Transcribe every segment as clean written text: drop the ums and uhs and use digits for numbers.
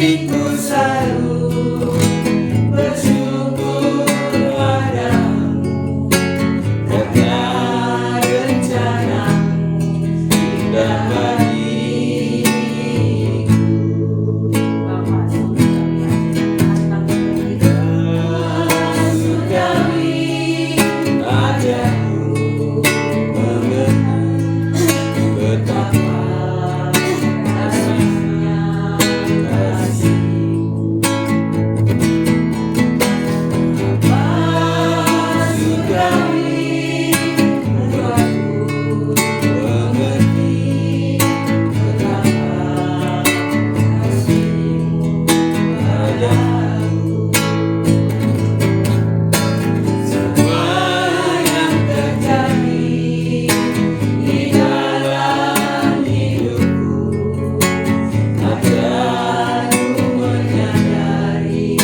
hatiku selalu bersyukur padamu, karena rencanamu indah bagiku. Surgawi padamu, mengerti betapa kasihnya kasihmu. Surgawi membuatku mengerti betapa kasihmu padaku. Semua yang terjadi di dalam hidupku, ajarku menyadari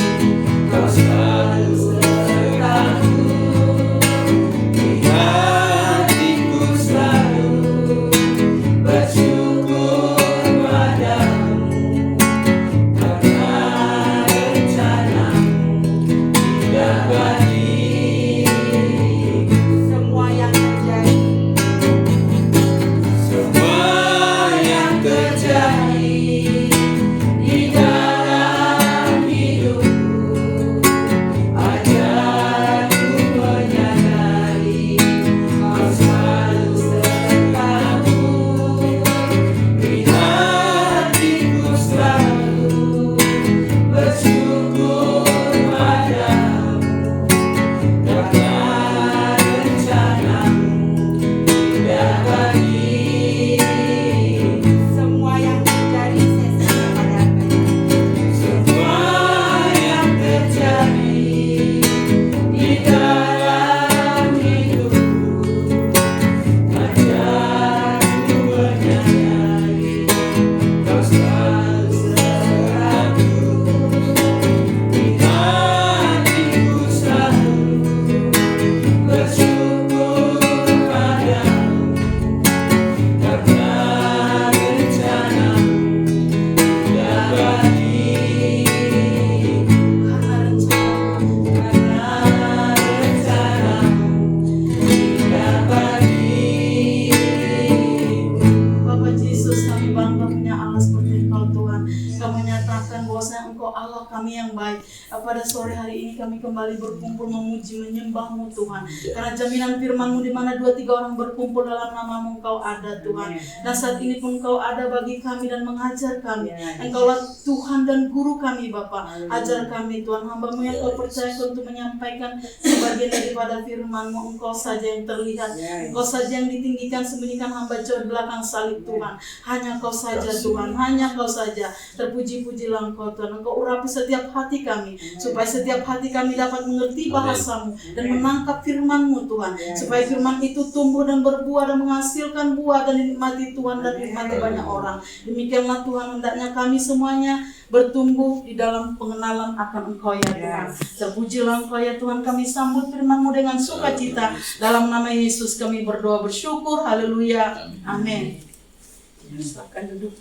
Kau selalu sertaku. Di hatiku selalu bersyukur padamu, karena rencanamu indah bagiku. Semua yang terjadi di dalam hidupku, ajarku menyadari Kau selalu sertaku. Di hatiku selalu bersyukur padamu, karena rencanamu indah bagiku. Semua yang terjadi di dalam hidupku, ajarku menyadari Kau selalu sertaku. Di hatiku selalu bersyukur padamu, karena rencanamu indah bagiku. Karena rencanamu indah bagiku. Bapak Yesus, kami bangga punya Allah seperti Engkau Tuhan. Kau menyatakan bahwasanya Engkau Allah kami yang baik. Pada sore hari ini kami kembali berkumpul memuji menyembah-Mu Tuhan. Karena jaminan firman-Mu di mana 2-3 orang berkumpul dalam nama-Mu Engkau ada Tuhan. Dan saat ini pun Engkau ada bagi kami dan mengajar kami. Engkaulah Tuhan dan guru kami Bapa. Ajar kami Tuhan, hamba-Mu yang Kau percaya untuk menyampaikan sebagian daripada firman-Mu. Engkau saja yang terlihat, Engkau saja yang ditinggikan, sembunyikan hamba jauh di belakang salib Tuhan. Hanya Kau saja Tuhan, hanya Kau saja. Terpuji-pujilah Engkau Tuhan. Engkau urapi setiap hati kami, supaya setiap hati kami dapat mengerti bahasa-Mu dan menangkap firman-Mu Tuhan. Supaya firman itu tumbuh dan berbuah dan menghasilkan buah dan dinikmati Tuhan dan dinikmati banyak orang. Demikianlah Tuhan, hendaknya kami semuanya bertumbuh di dalam pengenalan akan Engkau ya Tuhan. Terpujilah Engkau ya Tuhan, kami sambut firman-Mu dengan sukacita. Dalam nama Yesus kami berdoa bersyukur, haleluya, amin. Silakan duduk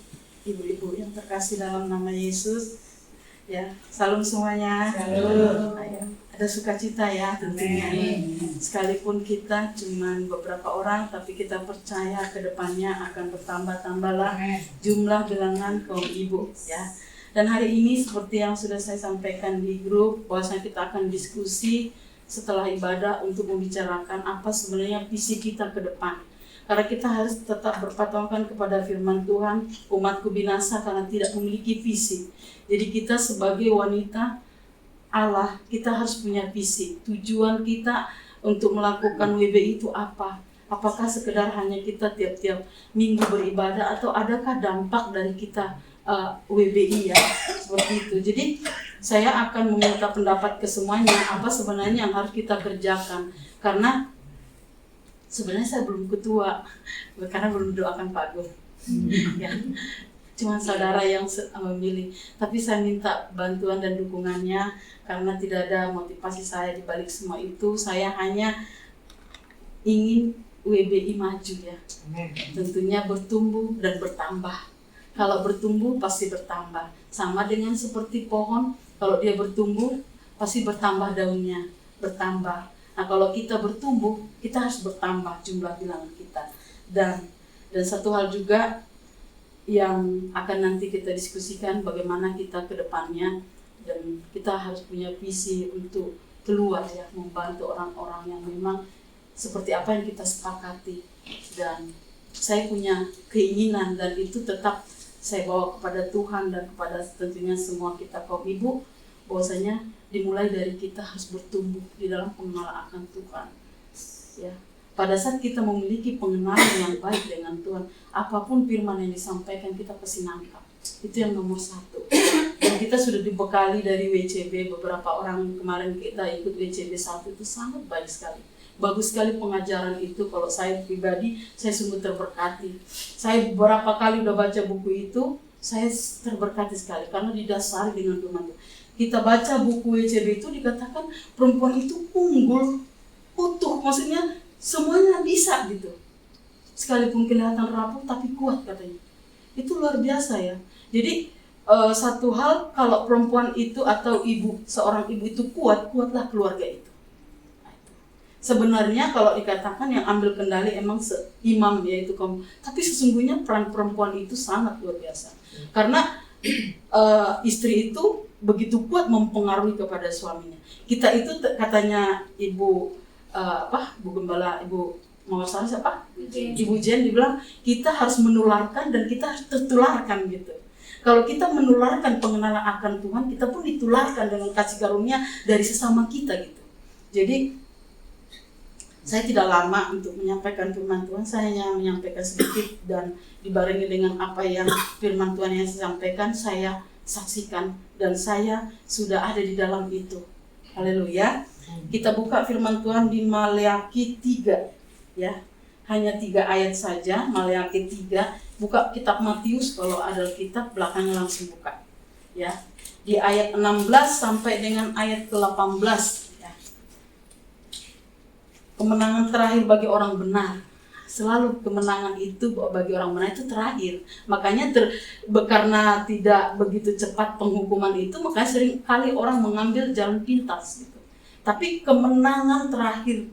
ibu-ibu yang terkasih dalam nama Yesus. Ya, salam semuanya. Salam. Ada sukacita ya tentunya. Sekalipun kita cuma beberapa orang, tapi kita percaya ke depannya akan bertambah-tambahlah jumlah bilangan kaum ibu ya. Dan hari ini seperti yang sudah saya sampaikan di grup, bahwasanya kita akan diskusi setelah ibadah untuk membicarakan apa sebenarnya visi kita ke depan. Karena kita harus tetap berpatokan kepada firman Tuhan, umatku binasa karena tidak memiliki visi. Jadi kita sebagai wanita Allah, kita harus punya visi. Tujuan kita untuk melakukan WBI itu apa? Apakah sekedar hanya kita tiap-tiap minggu beribadah, atau adakah dampak dari kita WBI ya? Seperti itu. Jadi saya akan meminta pendapat ke semuanya, apa sebenarnya yang harus kita kerjakan. Karena sebenarnya saya belum ketua, karena belum doakan Pak Gung. Ya, cuma saudara yang memilih. Tapi saya minta bantuan dan dukungannya, karena tidak ada motivasi saya di balik semua itu. Saya hanya ingin WBI maju ya. Tentunya bertumbuh dan bertambah. Kalau bertumbuh pasti bertambah. Sama dengan seperti pohon, kalau dia bertumbuh pasti bertambah daunnya, bertambah. Nah kalau kita bertumbuh, kita harus bertambah jumlah bilangan kita. Dan satu hal juga yang akan nanti kita diskusikan bagaimana kita ke depannya, dan kita harus punya visi untuk keluar ya, membantu orang-orang yang memang seperti apa yang kita sepakati. Dan saya punya keinginan, dan itu tetap saya bawa kepada Tuhan dan kepada tentunya semua kita kaum ibu, bahwasanya dimulai dari kita harus bertumbuh di dalam pengenalan akan Tuhan. Ya, pada saat kita memiliki pengenalan yang baik dengan Tuhan, apapun firman yang disampaikan kita pasti nangkap. Itu yang nomor satu. Dan kita sudah dibekali dari WCB, beberapa orang kemarin kita ikut WCB 1 itu sangat baik sekali. Bagus sekali pengajaran itu. Kalau saya pribadi, saya sungguh terberkati. Saya beberapa kali udah baca buku itu, saya terberkati sekali karena didasari dengan firman Tuhan. Kita baca buku WCB itu dikatakan perempuan itu unggul, utuh, maksudnya semuanya bisa gitu. Sekalipun kelihatan rapuh tapi kuat katanya. Itu luar biasa ya. Jadi satu hal, kalau perempuan itu atau ibu, seorang ibu itu kuat, kuatlah keluarga itu. Sebenarnya kalau dikatakan yang ambil kendali emang imam, yaitu kaum, tapi sesungguhnya peran perempuan itu sangat luar biasa. Karena istri itu begitu kuat mempengaruhi kepada suaminya. Kita itu katanya Ibu Bu Gembala, Ibu Mawasari siapa? Ibu Jen dibilang kita harus menularkan dan kita harus tertularkan gitu. Kalau kita menularkan pengenalan akan Tuhan, kita pun ditularkan dengan kasih karunia dari sesama kita gitu. Jadi saya tidak lama untuk menyampaikan firman Tuhan, saya hanya menyampaikan sedikit dan dibarengi dengan apa yang firman Tuhan yang saya sampaikan, saya saksikan dan saya sudah ada di dalam itu. Haleluya. Kita buka firman Tuhan di Maleakhi 3 ya. Hanya 3 ayat saja, Maleakhi 3. Buka kitab Matius kalau ada kitab, belakangnya langsung buka. Ya. Di ayat 16 sampai dengan ayat ke-18. Kemenangan terakhir bagi orang benar. Selalu kemenangan itu bagi orang benar itu terakhir. Makanya karena tidak begitu cepat penghukuman itu, makanya sering kali orang mengambil jalan pintas gitu. Tapi kemenangan terakhir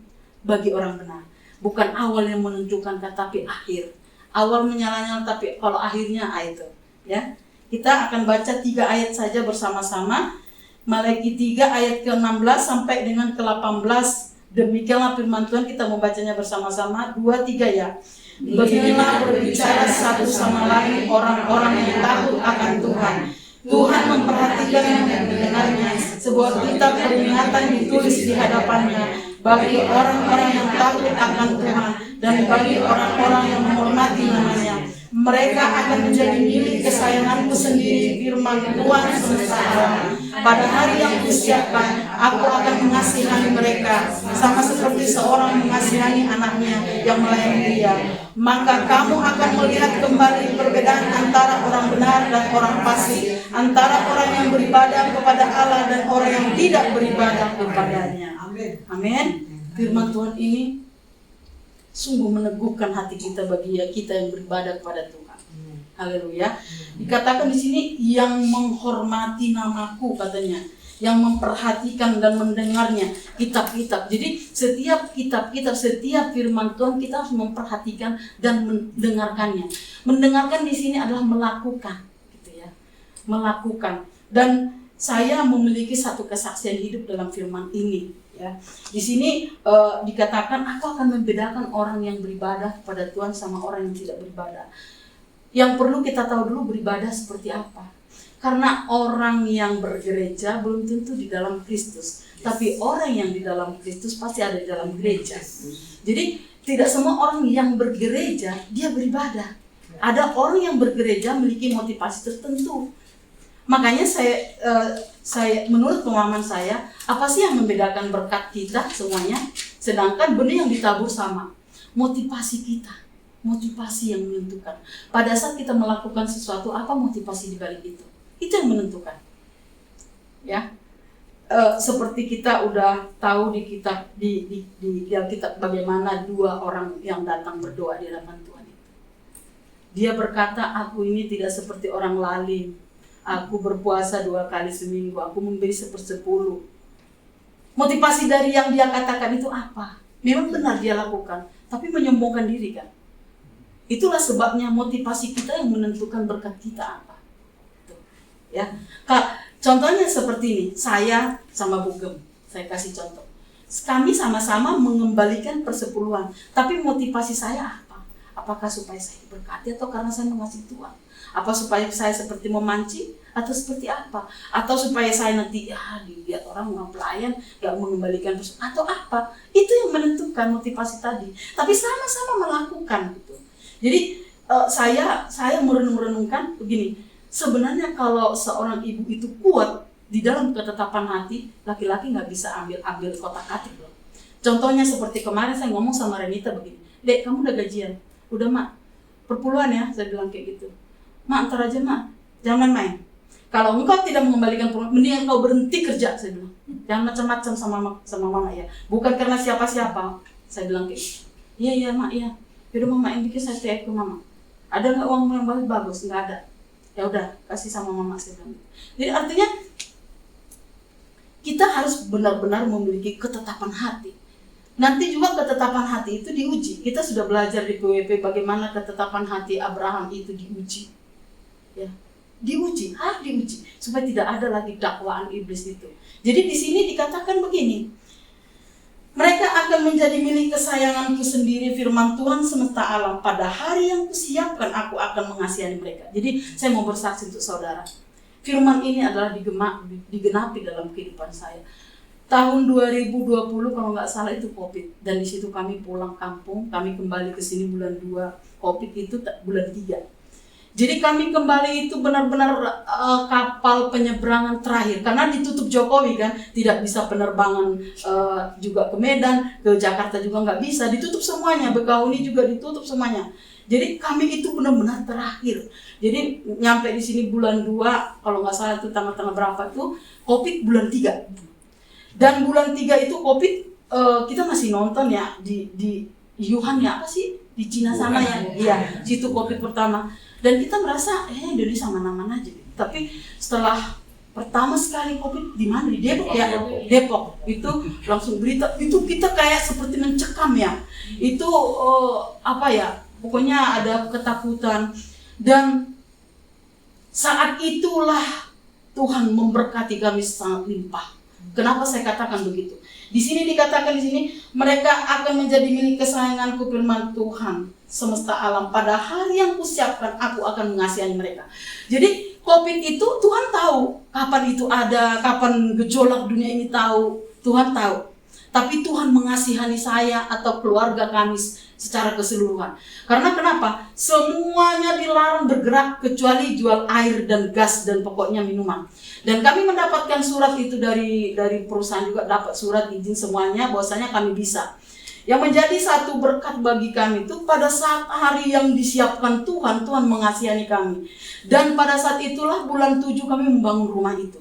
bagi orang benar. Bukan awal yang menentukan, tapi akhir. Awal menyala-nyala tapi kalau akhirnya itu ya. Kita akan baca 3 ayat saja bersama-sama. Maleakhi 3 ayat ke-16 sampai dengan ke-18. Demikianlah firman Tuhan, kita membacanya bersama-sama. 2, 3 ya. Beginilah berbicara satu sama lain orang-orang yang takut akan Tuhan. Tuhan memperhatikan yang mendengarnya. Sebuah kitab peringatan ditulis di hadapannya bagi orang-orang yang takut akan Tuhan dan bagi orang-orang yang menghormati namanya. Mereka akan menjadi milik kesayanganku sendiri, firman Tuhan semesta alam. Pada hari yang kusiapkan, aku akan mengasihani mereka, sama seperti seorang mengasihani anaknya yang melayani dia. Maka kamu akan melihat kembali perbedaan antara orang benar dan orang fasik, antara orang yang beribadah kepada Allah dan orang yang tidak beribadah kepadanya. Amin. Firman Tuhan ini sungguh meneguhkan hati kita bagi kita yang beribadah kepada Tuhan. Haleluya. Dikatakan di sini yang menghormati namaku katanya, yang memperhatikan dan mendengarnya kitab-kitab. Jadi setiap kitab-kitab, setiap firman Tuhan kita harus memperhatikan dan mendengarkannya. Mendengarkan di sini adalah melakukan, gitu ya. Melakukan. Dan saya memiliki satu kesaksian hidup dalam firman ini. Ya, di sini dikatakan aku akan membedakan orang yang beribadah kepada Tuhan sama orang yang tidak beribadah. Yang perlu kita tahu dulu beribadah seperti apa. Karena orang yang bergereja belum tentu di dalam Kristus, tapi orang yang di dalam Kristus pasti ada di dalam gereja. Jadi tidak semua orang yang bergereja dia beribadah. Ada orang yang bergereja memiliki motivasi tertentu. Makanya saya menurut pemahaman saya, apa sih yang membedakan berkat kita semuanya? Sedangkan benih yang ditabur sama. Motivasi kita, motivasi yang menentukan. Pada saat kita melakukan sesuatu, apa motivasi di balik itu? Itu yang menentukan. Ya. Seperti kita udah tahu di kitab di Alkitab bagaimana 2 orang yang datang berdoa di hadapan Tuhan itu. Dia berkata, aku ini tidak seperti orang lalim. Aku berpuasa 2 kali seminggu, aku memberi 1/10. Motivasi dari yang dia katakan itu apa? Memang benar dia lakukan, tapi menyombongkan diri kan? Itulah sebabnya motivasi kita yang menentukan berkat kita apa. Tuh, ya, Kak, contohnya seperti ini, saya sama Bugem, saya kasih contoh. Kami sama-sama mengembalikan persepuluhan, tapi motivasi saya apa? Apakah supaya saya diberkati atau karena saya mengasihi Tuhan? Apa supaya saya seperti memancing atau seperti apa? Atau supaya saya nanti dilihat orang pelayan gak mengembalikan atau apa? Itu yang menentukan motivasi tadi. Tapi sama-sama melakukan gitu. Jadi saya merenung-renungkan begini. Sebenarnya kalau seorang ibu itu kuat di dalam ketetapan hati, laki-laki nggak bisa ambil kotak-katik loh. Contohnya seperti kemarin saya ngomong sama Renita begini, Dek, kamu udah gajian? Udah, Mak. Perpuluhan ya, saya bilang kayak gitu. Mak, ntar aja, Mak. Jangan main. Kalau engkau tidak mengembalikan perpuluhan, mendingan kau berhenti kerja, saya bilang. Jangan macam-macam sama Mama ya. Bukan karena siapa-siapa, saya bilang kayak gitu. Iya, Mak, iya. Yaudah, Mama yang bikin saya TF ke Mama. Ada nggak uang yang bagus? Nggak ada. Ya udah, kasih sama Mama, saya bilang. Jadi artinya kita harus benar-benar memiliki ketetapan hati. Nanti juga ketetapan hati itu diuji. Kita sudah belajar di PWP bagaimana ketetapan hati Abraham itu diuji. Ya, diuji, harus diuji supaya tidak ada lagi dakwaan iblis itu. Jadi di sini dikatakan begini, mereka akan menjadi milik kesayanganku sendiri, firman Tuhan semesta alam. Pada hari yang kusiapkan, aku akan mengasihani mereka. Jadi saya mau bersaksi untuk saudara. Firman ini adalah digenapi dalam kehidupan saya. Tahun 2020 kalau nggak salah itu COVID. Dan di situ kami pulang kampung, kami kembali ke sini bulan 2. COVID itu bulan 3. Jadi kami kembali itu benar-benar kapal penyeberangan terakhir. Karena ditutup Jokowi kan, tidak bisa penerbangan juga ke Medan, ke Jakarta juga nggak bisa. Ditutup semuanya, Bekahuni juga ditutup semuanya. Jadi kami itu benar-benar terakhir. Jadi nyampe di sini bulan 2, kalau nggak salah itu tanggal berapa itu, COVID bulan 3. Dan bulan 3 itu COVID, kita masih nonton ya di Wuhan ya, apa sih? Di Cina sana ya. Iya, situ COVID pertama. Dan kita merasa, Indonesia mana-mana aja. Tapi setelah pertama sekali COVID di mana? Di Depok ya, Depok. Itu langsung berita, itu kita kayak seperti mencekam ya. Itu pokoknya ada ketakutan. Dan saat itulah Tuhan memberkati kami sangat limpah. Kenapa saya katakan begitu? Di sini dikatakan mereka akan menjadi milik kesayanganku, firman Tuhan semesta alam. Pada hari yang kusiapkan, aku akan mengasihani mereka. Jadi COVID itu Tuhan tahu kapan itu ada, kapan gejolak dunia ini tahu, Tuhan tahu. Tapi Tuhan mengasihani saya atau keluarga kami secara keseluruhan. Karena kenapa? Semuanya dilarang bergerak kecuali jual air dan gas dan pokoknya minuman. Dan kami mendapatkan surat itu dari perusahaan juga, dapat surat izin semuanya bahwasanya kami bisa. Yang menjadi satu berkat bagi kami itu pada saat hari yang disiapkan Tuhan mengasihani kami. Dan pada saat itulah bulan 7 kami membangun rumah itu.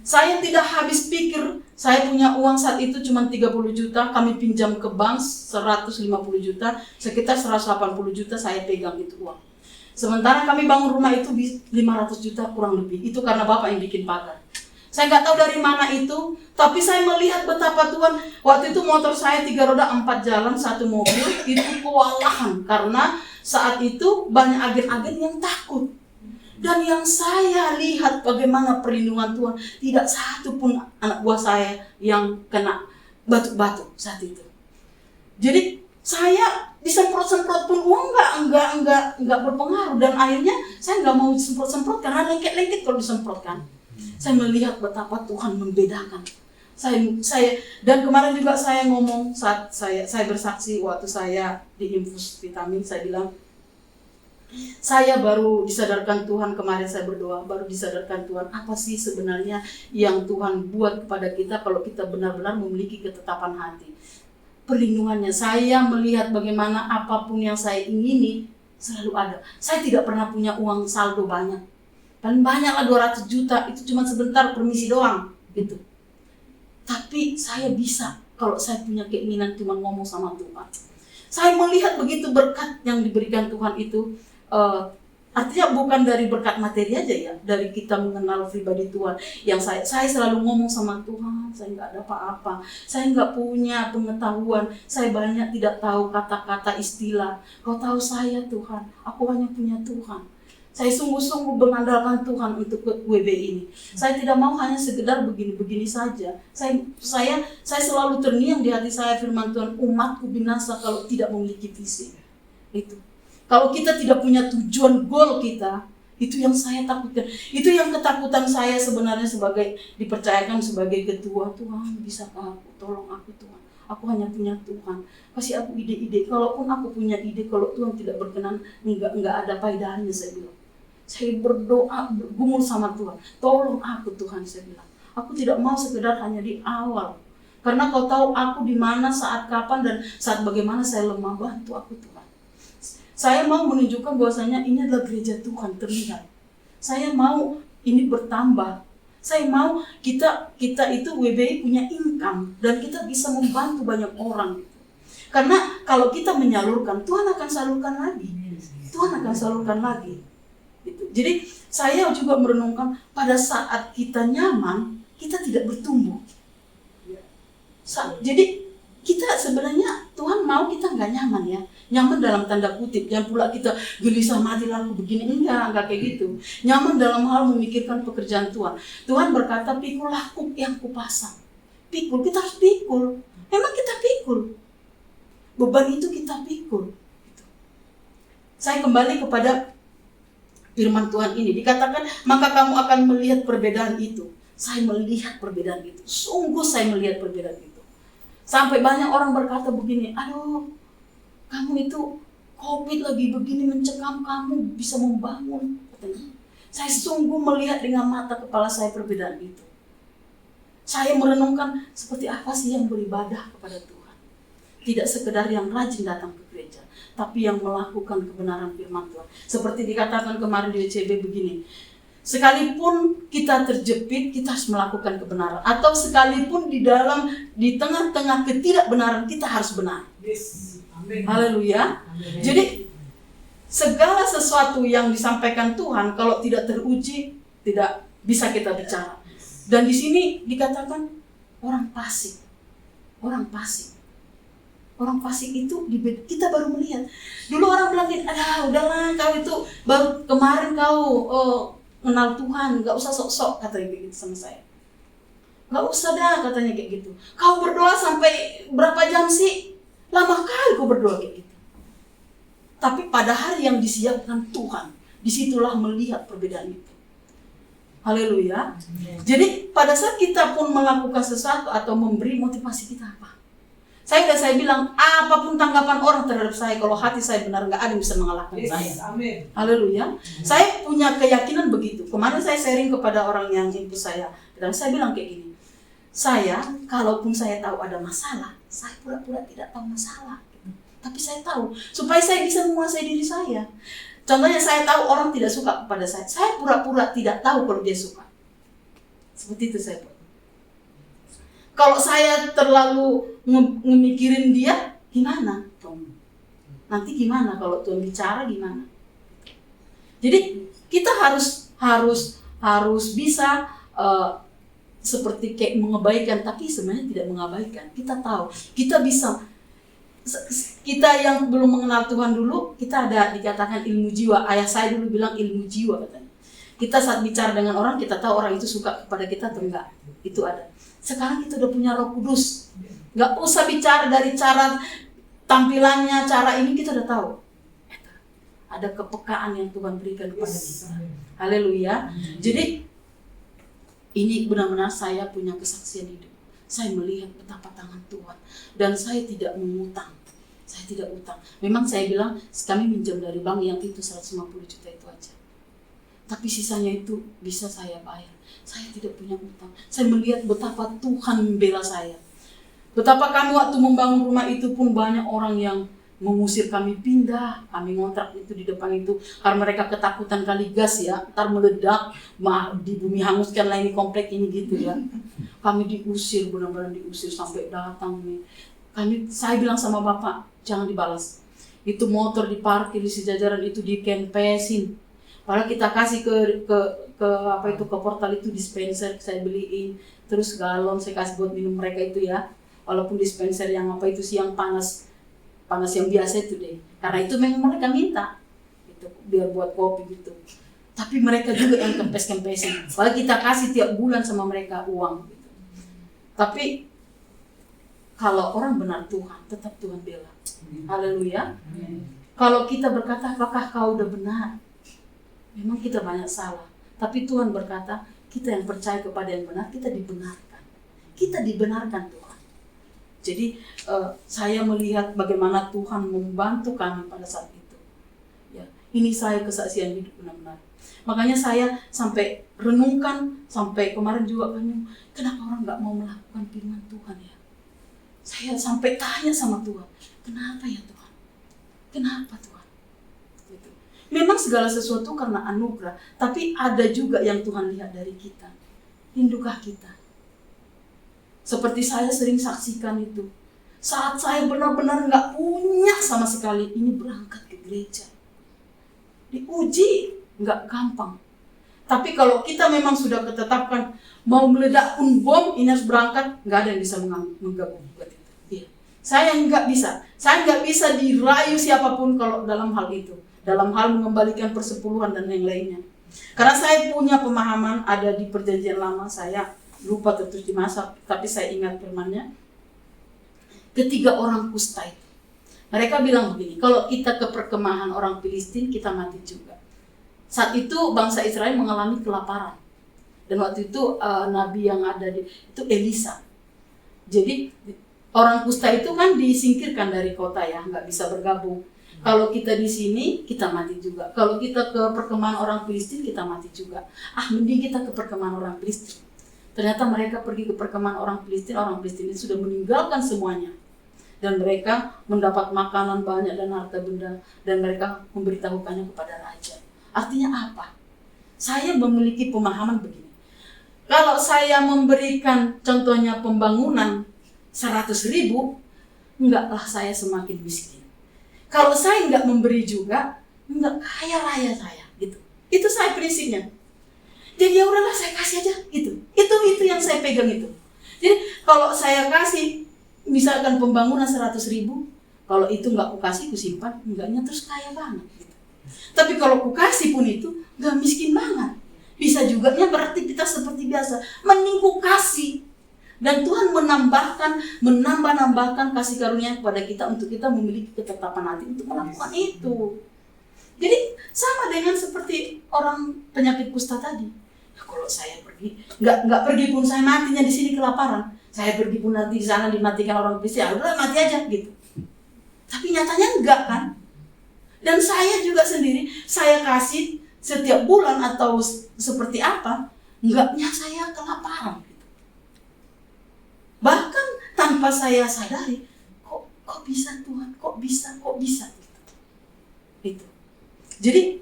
Saya tidak habis pikir, saya punya uang saat itu cuma 30 juta, kami pinjam ke bank 150 juta, sekitar 180 juta saya pegang itu uang. Sementara kami bangun rumah itu 500 juta kurang lebih, itu karena Bapak yang bikin pagar. Saya nggak tahu dari mana itu, tapi saya melihat betapa Tuhan, waktu itu motor saya 3 roda 4 jalan, 1 mobil, itu kewalahan, karena saat itu banyak agen-agen yang takut. Dan yang saya lihat bagaimana perlindungan Tuhan, tidak satu pun anak buah saya yang kena batu-batu saat itu. Jadi saya disemprot-semprot pun uang nggak berpengaruh, dan akhirnya saya nggak mau disemprot-semprot karena lengket-lengket kalau disemprotkan. Saya melihat betapa Tuhan membedakan. Saya dan kemarin juga saya ngomong saat saya bersaksi waktu saya diinfus vitamin, saya bilang, saya baru disadarkan Tuhan, kemarin saya berdoa, baru disadarkan Tuhan apa sih sebenarnya yang Tuhan buat kepada kita kalau kita benar-benar memiliki ketetapan hati. Perlindungannya, saya melihat bagaimana apapun yang saya ingini selalu ada. Saya tidak pernah punya uang saldo banyak. Paling banyaklah 200 juta, itu cuma sebentar permisi doang gitu. Tapi saya bisa kalau saya punya keinginan cuma ngomong sama Tuhan. Saya melihat begitu berkat yang diberikan Tuhan itu. Artinya bukan dari berkat materi aja ya, dari kita mengenal pribadi Tuhan. Yang saya selalu ngomong sama Tuhan, saya nggak ada apa-apa, saya nggak punya pengetahuan, saya banyak tidak tahu kata-kata istilah. Kau tahu saya Tuhan, aku hanya punya Tuhan. Saya sungguh-sungguh mengandalkan Tuhan untuk WB ini. Saya tidak mau hanya sekedar begini-begini saja. Saya selalu terngiang di hati saya firman Tuhan, umatku binasa kalau tidak memiliki visi. Itu. Kalau kita tidak punya tujuan goal kita, itu yang saya takutkan. Itu yang ketakutan saya sebenarnya sebagai dipercayakan sebagai ketua. Tuhan, bisakah aku? Tolong aku Tuhan. Aku hanya punya Tuhan. Kasih aku ide-ide. Kalaupun aku punya ide, kalau Tuhan tidak berkenan, enggak ada faedahnya, saya bilang. Saya berdoa, bergumul sama Tuhan. Tolong aku Tuhan, saya bilang. Aku tidak mau sekedar hanya di awal. Karena kau tahu aku di mana, saat kapan, dan saat bagaimana saya lemah. Bantu aku Tuhan. Saya mau menunjukkan bahwasanya ini adalah gereja Tuhan terlihat. Saya mau ini bertambah. Saya mau kita itu WBI punya income dan kita bisa membantu banyak orang. Karena kalau kita menyalurkan, Tuhan akan salurkan lagi. Tuhan akan salurkan lagi. Jadi saya juga merenungkan pada saat kita nyaman, kita tidak bertumbuh. Jadi kita sebenarnya Tuhan mau kita nggak nyaman ya. Nyaman dalam tanda kutip, jangan pula kita gelisah mati lalu begini, enggak kayak gitu. Nyaman dalam hal memikirkan pekerjaan Tuhan. Tuhan berkata, pikulah kuk yang kupasang. Pikul, kita harus pikul. Memang kita pikul. Beban itu kita pikul. Saya kembali kepada firman Tuhan ini. Dikatakan, maka kamu akan melihat perbedaan itu. Saya melihat perbedaan itu. Sungguh saya melihat perbedaan itu. Sampai banyak orang berkata begini, aduh, kamu itu COVID lagi begini mencekam, kamu bisa membangun. Saya sungguh melihat dengan mata kepala saya perbedaan itu. Saya merenungkan seperti apa sih yang beribadah kepada Tuhan. Tidak sekedar yang rajin datang ke gereja, tapi yang melakukan kebenaran firman Tuhan. Seperti dikatakan kemarin di WCB begini, sekalipun kita terjepit, kita harus melakukan kebenaran. Atau sekalipun di tengah-tengah ketidakbenaran, kita harus benar. Yes. Haleluya. Jadi segala sesuatu yang disampaikan Tuhan kalau tidak teruji tidak bisa kita bicara. Dan di sini dikatakan orang fasik. Orang fasik. Orang fasik itu kita baru melihat. Dulu orang bilang, udahlah kau itu baru kemarin kau kenal Tuhan, nggak usah sok-sok katanya gitu sama saya. Nggak usah dah katanya kayak gitu. Kau berdoa sampai berapa jam sih? Lama kali kau berdoa kayak gitu. Tapi pada hari yang disiapkan Tuhan, disitulah melihat perbedaan itu. Haleluya. Jadi pada saat kita pun melakukan sesuatu atau memberi, motivasi kita apa? Saya bilang, apapun tanggapan orang terhadap saya, kalau hati saya benar, nggak ada yang bisa mengalahkan saya. Amin. Haleluya. Saya punya keyakinan begitu. Kemarin saya sharing kepada orang yang input saya, dan saya bilang kayak gini, saya, kalaupun saya tahu ada masalah, saya pura-pura tidak tahu masalah. Tapi saya tahu, supaya saya bisa menguasai diri saya. Contohnya saya tahu orang tidak suka kepada saya pura-pura tidak tahu kalau dia suka. Seperti itu saya. Kalau saya terlalu ngemikirin dia, gimana? Nanti gimana kalau Tuhan bicara gimana? Jadi kita harus bisa seperti kayak mengabaikan, tapi sebenarnya tidak mengabaikan. Kita tahu, kita bisa. Kita yang belum mengenal Tuhan dulu, kita ada dikatakan ilmu jiwa. Ayah saya dulu bilang ilmu jiwa katanya. Kita saat bicara dengan orang, kita tahu orang itu suka kepada kita atau enggak. Itu ada. Sekarang kita udah punya Roh Kudus. Enggak usah bicara dari cara tampilannya, cara ini kita udah tahu. Ada kepekaan yang Tuhan berikan kepada kita. Haleluya. Jadi ini benar-benar saya punya kesaksian hidup. Saya melihat betapa tangan Tuhan. Dan saya tidak mengutang. Saya tidak utang. Memang saya bilang, kami minjam dari bank yang itu 150 juta itu aja. Tapi sisanya itu bisa saya bayar. Saya tidak punya utang. Saya melihat betapa Tuhan membela saya. Betapa kami waktu membangun rumah itu pun banyak orang yang mengusir kami pindah. Kami ngontrak itu di depan itu. Karena mereka ketakutan kali gas ya. Ntar meledak, di bumi hanguskanlah ini komplek ini gitu ya. Kami diusir, benar-benar diusir sampai datang nih. Saya bilang sama bapak, jangan dibalas. Itu motor diparkir di sejajaran itu dikempesin. Kalau kita kasih ke apa itu, ke portal itu dispenser saya beliin, terus galon saya kasih buat minum mereka itu ya. Walaupun dispenser yang apa itu sih, yang panas yang biasa itu deh. Karena itu memang mereka minta gitu, biar buat kopi gitu. Tapi mereka juga yang kempes-kempesin. Padahal kita kasih tiap bulan sama mereka uang gitu. Tapi kalau orang benar Tuhan, tetap Tuhan bela. Haleluya. Kalau kita berkata, apakah kau udah benar? Memang kita banyak salah. Tapi Tuhan berkata, kita yang percaya kepada yang benar, kita dibenarkan. Kita dibenarkan Tuhan. Jadi saya melihat bagaimana Tuhan membantu kami pada saat itu. Ya, ini saya kesaksian hidup benar-benar. Makanya saya sampai renungkan, sampai kemarin juga kan, kenapa orang nggak mau melakukan firman Tuhan ya? Saya sampai tanya sama Tuhan, kenapa ya Tuhan? Kenapa Tuhan? Gitu. Memang segala sesuatu karena anugerah, tapi ada juga yang Tuhan lihat dari kita. Hindukah kita? Seperti saya sering saksikan itu. Saat saya benar-benar nggak punya sama sekali, ini berangkat ke gereja. Diuji, nggak gampang. Tapi kalau kita memang sudah ketetapkan, mau meledak pun bom, ini harus berangkat, nggak ada yang bisa menggabung. Ya. Saya nggak bisa dirayu siapapun kalau dalam hal itu, dalam hal mengembalikan persepuluhan dan yang lainnya. Karena saya punya pemahaman, ada di perjanjian lama, saya lupa terus di masa, tapi saya ingat firman-Nya. Ketiga orang kusta itu, mereka bilang begini, kalau kita ke perkemahan orang Filistin, kita mati juga. Saat itu bangsa Israel mengalami kelaparan. Dan waktu itu nabi yang ada itu Elisa. Jadi orang kusta itu kan disingkirkan dari kota ya, nggak bisa bergabung. Kalau kita di sini, kita mati juga. Kalau kita ke perkemahan orang Filistin, kita mati juga. Mending kita ke perkemahan orang Filistin. Ternyata mereka pergi ke perkemahan orang Filistin ini sudah meninggalkan semuanya. Dan mereka mendapat makanan banyak dan harta benda, dan mereka memberitahukannya kepada raja. Artinya apa? Saya memiliki pemahaman begini. Kalau saya memberikan contohnya pembangunan 100.000, enggaklah saya semakin miskin. Kalau saya enggak memberi juga, enggak kaya raya saya gitu. Itu saya prinsipnya. Jadi ya udahlah saya kasih aja gitu. Itu yang saya pegang itu. Jadi kalau saya kasih misalkan pembangunan 100.000, kalau itu enggak ku kasih, ku simpan, enggaknya terus kaya banget gitu. Tapi kalau ku kasih pun itu enggak miskin banget. Bisa juga ya beraktivitas seperti biasa. Mending ku kasih. Dan Tuhan menambah-nambahkan kasih karunia kepada kita untuk kita memiliki ketetapan hati untuk melakukan itu. Jadi sama dengan seperti orang penyakit kusta tadi. Ya, kalau saya pergi, nggak pergi pun saya matinya di sini kelaparan. Saya pergi pun nanti di sana dimatikan orang Kristen, udah mati aja gitu. Tapi nyatanya enggak kan? Dan saya juga sendiri, saya kasih setiap bulan atau seperti apa, enggaknya saya kelaparan. Bahkan tanpa saya sadari, kok bisa Tuhan, kok bisa gitu. Jadi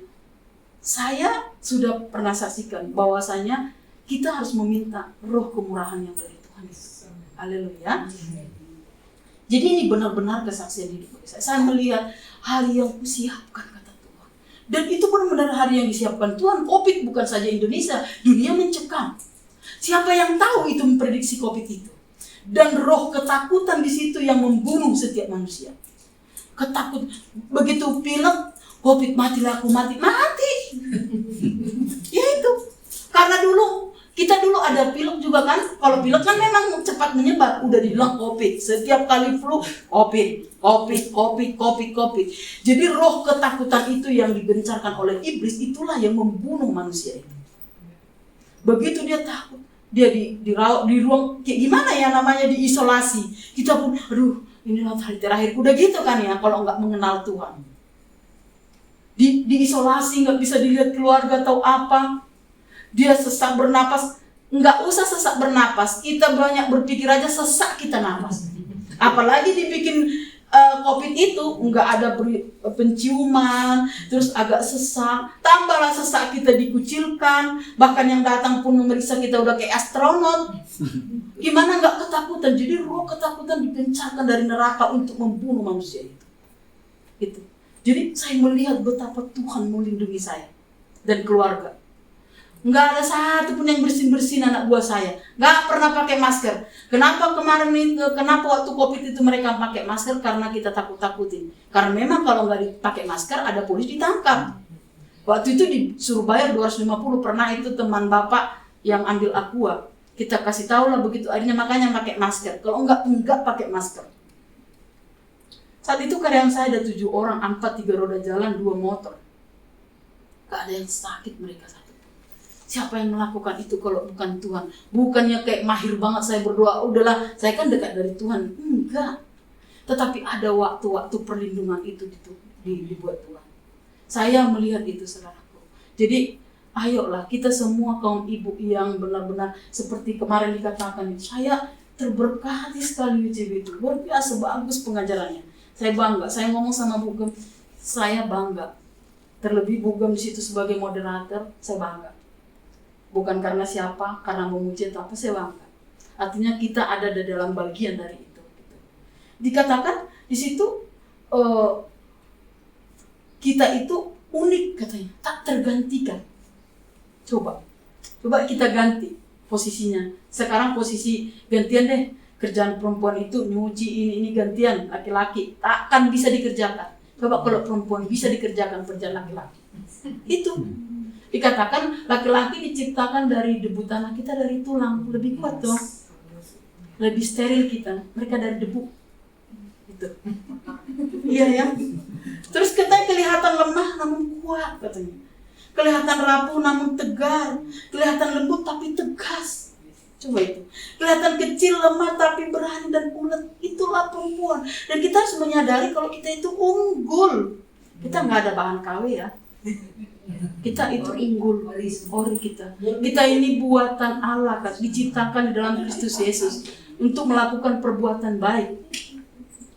saya sudah pernah saksikan bahwasanya kita harus meminta roh kemurahan yang dari Tuhan. Haleluya. Jadi ini benar-benar kesaksian hidup saya. Saya melihat hari yang kusiapkan kata Tuhan. Dan itu benar-benar hari yang disiapkan Tuhan. Covid bukan saja Indonesia, dunia mencekam. Siapa yang tahu itu memprediksi Covid itu? Dan roh ketakutan di situ yang membunuh setiap manusia. Ketakut, begitu pilek, Covid matilah aku mati. Ya itu. Karena kita dulu ada pilek juga kan. Kalau pilek kan memang cepat menyebar. Udah dibilang Covid. Setiap kali flu, Covid. Jadi roh ketakutan itu yang digencarkan oleh iblis, itulah yang membunuh manusia itu. Begitu dia takut, dia dirawat di ruang kayak gimana ya namanya, diisolasi. Kita pun inilah hari terakhir udah gitu kan ya, kalau nggak mengenal Tuhan. Diisolasi, nggak bisa dilihat keluarga atau apa. Dia sesak bernapas, nggak usah sesak bernapas, kita banyak berpikir aja sesak kita napas. Apalagi dibikin Covid itu nggak ada penciuman, terus agak sesak, tambahlah sesak kita dikucilkan, bahkan yang datang pun memeriksa kita udah kayak astronot. Gimana nggak ketakutan? Jadi roh ketakutan digencarkan dari neraka untuk membunuh manusia itu. Gitu. Jadi saya melihat betapa Tuhan melindungi saya. dan keluarga. Nggak ada satu pun yang bersin-bersin anak buah saya. Nggak pernah pakai masker. Kenapa kemarin itu, kenapa waktu COVID itu mereka pakai masker? Karena kita takut-takutin. Karena memang kalau nggak dipakai masker ada polisi ditangkap. Waktu itu disuruh bayar 250, pernah itu teman bapak yang ambil aqua. Kita kasih tahu lah begitu akhirnya, makanya pakai masker. Kalau enggak pakai masker. Saat itu karyawan saya ada 7 orang, 4 3 roda jalan, 2 motor. Gak ada yang sakit mereka satu. Siapa yang melakukan itu kalau bukan Tuhan? Bukannya kayak mahir banget saya berdoa, udahlah saya kan dekat dari Tuhan. Enggak. Tetapi ada waktu-waktu perlindungan itu dibuat Tuhan. Saya melihat itu, saudaraku. Jadi ayolah kita semua kaum ibu yang benar-benar seperti kemarin dikatakan, saya terberkati sekali UCB itu. Luar biasa bagus pengajarannya. Saya bangga. Saya ngomong sama Bu Gem, saya bangga. Terlebih Bu Gem di situ sebagai moderator, saya bangga. Bukan karena siapa, karena memuji atau apa, saya bangga. Artinya kita ada di dalam bagian dari itu. Dikatakan di situ kita itu unik katanya, tak tergantikan. Coba kita ganti posisinya. Sekarang posisi gantian deh. Kerjaan perempuan itu nyuci ini gantian laki-laki. Takkan bisa dikerjakan. Coba kalau perempuan bisa dikerjakan pekerjaan laki-laki. Itu. Dikatakan laki-laki diciptakan dari debu tanah, kita dari tulang, lebih kuat dong, lebih steril kita, mereka dari debu, gitu. Iya ya. Terus kita kelihatan lemah namun kuat katanya, kelihatan rapuh namun tegar, kelihatan lembut tapi tegas. Coba itu, kelihatan kecil lemah tapi berani dan ulet, itulah perempuan. Dan kita harus menyadari kalau kita itu unggul, kita nggak ada bahan KW ya. Kita itu unggul, ori kita. Kita ini buatan Allah, diciptakan di dalam Kristus Yesus untuk melakukan perbuatan baik.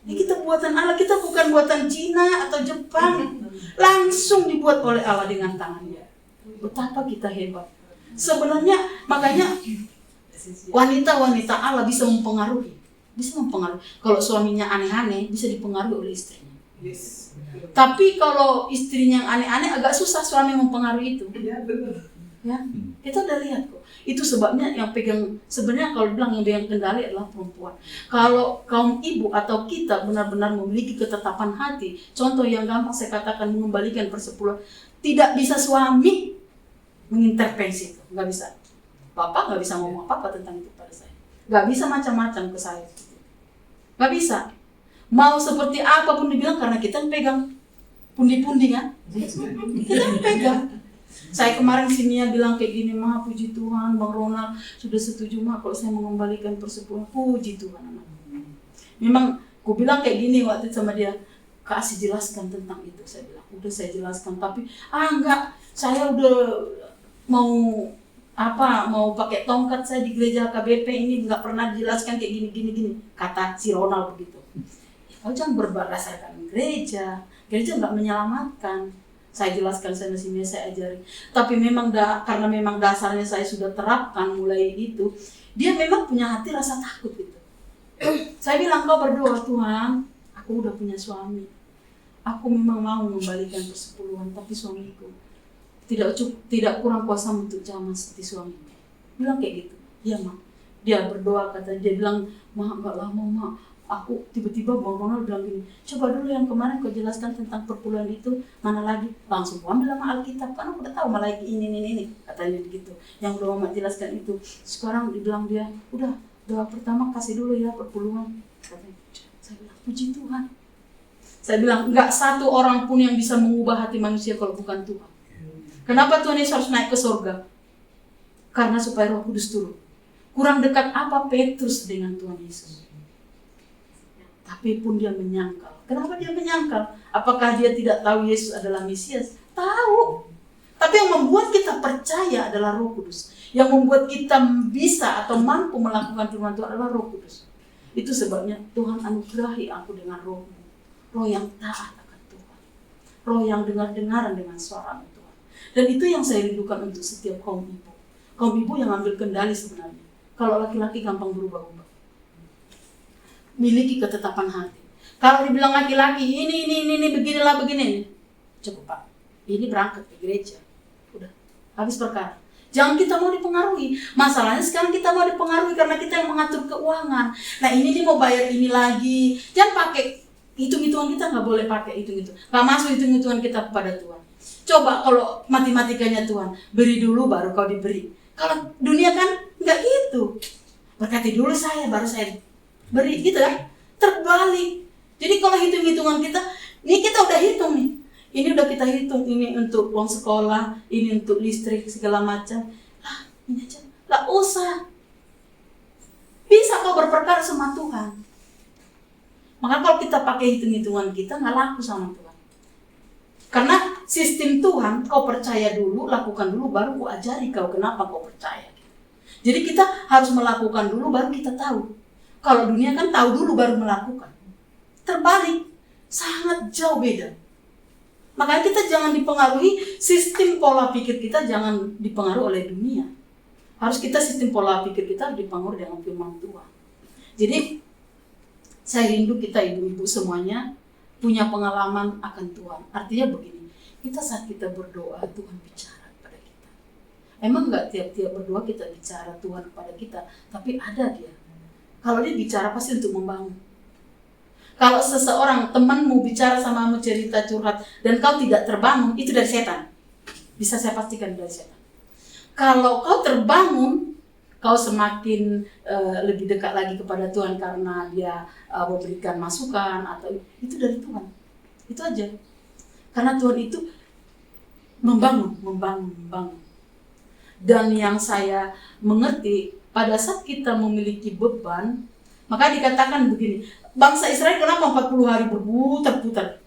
Ini kita buatan Allah, kita bukan buatan Cina atau Jepang. Langsung dibuat oleh Allah dengan tangannya. Betapa kita hebat. Sebenarnya makanya wanita-wanita Allah bisa mempengaruhi. Kalau suaminya aneh-aneh, bisa dipengaruhi oleh istrinya. Tapi kalau istrinya yang aneh-aneh agak susah suami mempengaruhi itu. Ya, kita udah lihat kok. Itu sebabnya yang pegang, sebenarnya kalau bilang yang pegang kendali adalah perempuan. Kalau kaum ibu atau kita benar-benar memiliki ketetapan hati, contoh yang gampang saya katakan mengembalikan persepuluhan, tidak bisa suami mengintervensi itu, nggak bisa. Bapak nggak bisa ngomong apa-apa tentang itu pada saya, nggak bisa macam-macam ke saya, nggak bisa. Mau seperti apapun dibilang karena kita pegang pundi-pundi kan, kita pegang. Saya kemarin Sinia bilang kayak gini, "Ma, puji Tuhan, Bang Ronald sudah setuju Ma kalau saya mengembalikan persepuluhan." Puji Tuhan anak. Memang aku bilang kayak gini waktu itu sama dia, "Kasih jelaskan tentang itu." Saya bilang, "Udah saya jelaskan, tapi enggak, saya udah mau pakai tongkat saya di gereja KBP ini nggak pernah dijelaskan kayak gini." Kata si Ronald begitu. Kau jangan berdasarkan gereja nggak menyelamatkan. Saya jelaskan sana sini, saya ajari. Tapi memang karena memang dasarnya saya sudah terapkan mulai itu, dia memang punya hati rasa takut gitu. Saya bilang, "Kau berdoa, Tuhan, aku udah punya suami. Aku memang mau mengembalikan persepuluhan, tapi suamiku tidak kurang kuasa untuk zaman seperti suaminya." Bilang kayak gitu. "Iya, Ma." Dia berdoa, kata dia bilang, "Ma, nggak lama, Ma. Aku tiba-tiba Bang Ronald bilang gini, coba dulu yang kemarin kau jelaskan tentang perpuluhan itu, mana lagi?" Langsung ambil sama Alkitab, kan aku udah tahu malah ini, katanya gitu. Yang udah Mama jelaskan itu. Sekarang dibilang dia, "Udah, doa pertama kasih dulu ya perpuluhan." Katanya. Saya bilang, puji Tuhan. Saya bilang, nggak satu orang pun yang bisa mengubah hati manusia kalau bukan Tuhan. Kenapa Tuhan Yesus harus naik ke surga? Karena supaya Roh Kudus turun. Kurang dekat apa Petrus dengan Tuhan Yesus? Tapi pun dia menyangkal. Kenapa dia menyangkal? Apakah dia tidak tahu Yesus adalah Mesias? Tahu. Tapi yang membuat kita percaya adalah Roh Kudus. Yang membuat kita bisa atau mampu melakukan firman Tuhan adalah Roh Kudus. Itu sebabnya Tuhan anugerahi aku dengan roh yang taat akan Tuhan. Roh yang dengar-dengaran dengan suara Tuhan. Dan itu yang saya rindukan untuk setiap kaum ibu. Kaum ibu yang ambil kendali sebenarnya. Kalau laki-laki gampang berubah-ubah. Miliki ketetapan hati. Kalau dibilang laki-laki ini begini. Cukup Pak. Ini berangkat ke gereja. Habis perkara. Jangan kita mau dipengaruhi. Masalahnya sekarang kita mau dipengaruhi karena kita yang mengatur keuangan. Nah ini dia mau bayar ini lagi. Jangan pakai hitung-hitungan, kita nggak boleh pakai hitung-hitung. Nggak masuk hitung-hitungan kita kepada Tuhan. Coba kalau matematikanya Tuhan, beri dulu baru kau diberi. Kalau dunia kan nggak gitu. Berkati dulu saya, baru saya beri, gitu kan? Terbalik. Jadi kalau hitung-hitungan kita, ini kita udah hitung nih. Ini udah kita hitung, ini untuk uang sekolah, ini untuk listrik, segala macam. Lah, ini aja. Lah usah. Bisa kau berperkara sama Tuhan. Maka kalau kita pakai hitung-hitungan kita, nggak laku sama Tuhan. Karena sistem Tuhan, kau percaya dulu, lakukan dulu, baru ku ajari kau kenapa kau percaya. Jadi kita harus melakukan dulu, baru kita tahu. Kalau dunia kan tahu dulu, baru melakukan. Terbalik, sangat jauh beda. Makanya kita jangan dipengaruhi, sistem pola pikir kita jangan dipengaruhi oleh dunia. Harus kita sistem pola pikir kita dipengaruhi dengan firman Tuhan. Jadi saya rindu kita ibu-ibu semuanya punya pengalaman akan Tuhan. Artinya begini, kita saat kita berdoa Tuhan bicara kepada kita. Emang nggak tiap-tiap berdoa kita bicara Tuhan kepada kita, tapi ada dia. Kalau dia bicara pasti untuk membangun. Kalau seseorang temanmu bicara samamu cerita curhat dan kau tidak terbangun, itu dari setan. Bisa saya pastikan dari setan. Kalau kau terbangun, kau semakin lebih dekat lagi kepada Tuhan karena dia memberikan masukan atau itu dari Tuhan. Itu aja. Karena Tuhan itu membangun. Dan yang saya mengerti, pada saat kita memiliki beban, maka dikatakan begini, bangsa Israel kenapa 40 hari berputar-putar?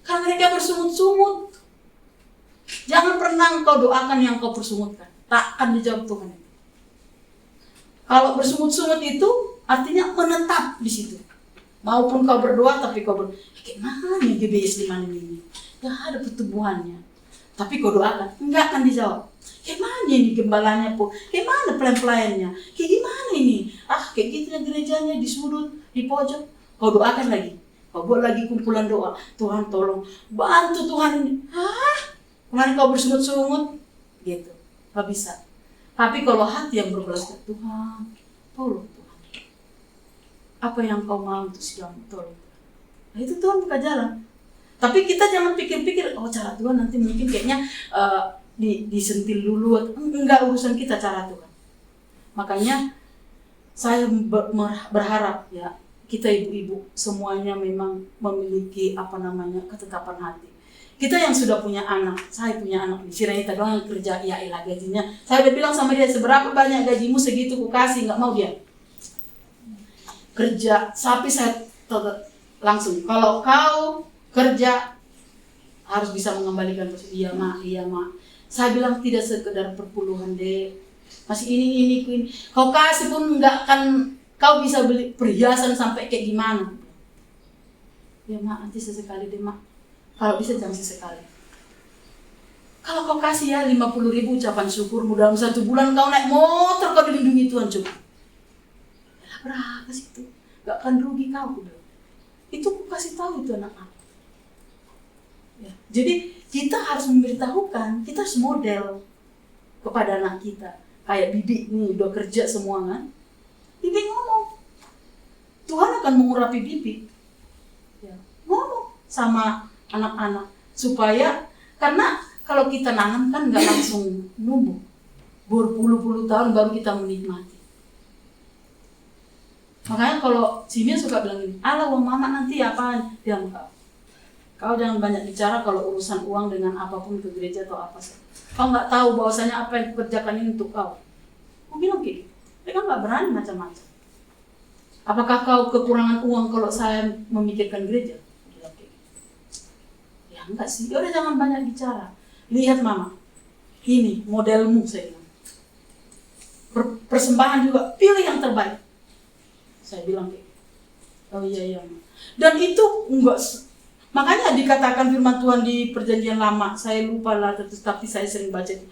Karena mereka bersungut-sungut. Jangan pernah engkau doakan yang kau persungutkan. Takkan dijawab Tuhan. Kalau bersungut-sungut itu artinya menetap di situ. Maupun kau berdoa tapi kau gimana nih GBS di mana ini? Gak ada pertumbuhannya. Tapi kau doakan, enggak akan dijawab. Gimana ini gembalanya po? Gimana pelayan-pelayannya? Kayak gimana ini? Kayak gitu gerejanya di sudut, di pojok. Kau doakan lagi. Kau buat lagi kumpulan doa. Tuhan tolong, bantu Tuhan ini. Kemarin kau bersungut-sungut, gitu. Gak bisa. Tapi kalau hati yang berbelas ke Tuhan, tolong Tuhan. Apa yang kau mau untuk sedang tolong. Nah itu Tuhan buka jalan. Tapi kita jangan pikir-pikir, cara Tuhan nanti mungkin kayaknya disentil dulu. Enggak urusan kita cara Tuhan. Makanya saya berharap ya kita ibu-ibu semuanya memang memiliki ketetapan hati. Kita yang sudah punya anak, saya punya anak di Sirenita doang yang kerja, ya elah gajinya. Saya udah bilang sama dia, seberapa banyak gajimu segitu ku kasih, nggak mau dia. Kerja, tapi saya langsung, kalau kau kerja harus bisa mengembalikan. Iya mak. Saya bilang tidak sekedar perpuluhan deh, masih ini. Kau kasih pun nggak akan, kau bisa beli perhiasan sampai kayak gimana. Ya mak, nanti sesekali deh mak. Kalau bisa jangan sesekali. Kalau kau kasih ya 50.000 ucapan syukurmu dalam 1 bulan kau naik motor, kau dilindungi Tuhan coba. Ya berapa sih itu? Gak akan rugi kau udah. Itu aku kasih tahu itu anak-anak. Ya. Jadi kita harus memberitahukan, kita harus model kepada anak kita. Kayak Bibi nih udah kerja semua kan. Bibi ngomong, Tuhan akan mengurapi Bibi. Ya. Ngomong sama anak-anak supaya, karena kalau kita nanam kan nggak langsung numbuh, berpuluh-puluh tahun baru kita menikmati. Makanya kalau Simia suka bilang ini, uang mama nanti apa? Diam kau jangan banyak bicara kalau urusan uang dengan apapun ke gereja atau apa sih. Kau nggak tahu bahwasanya apa yang kukerjakan ini untuk kau. Aku bilang gitu, mereka nggak berani macam-macam. Apakah kau kekurangan uang kalau saya memikirkan gereja? Enggak sih, udah jangan banyak bicara. Lihat mama, ini modelmu saya bilang. Persembahan juga, pilih yang terbaik. Saya bilang kayak, oh iya. Dan itu enggak, makanya dikatakan firman Tuhan di Perjanjian Lama, saya lupa lah, tapi saya sering baca itu.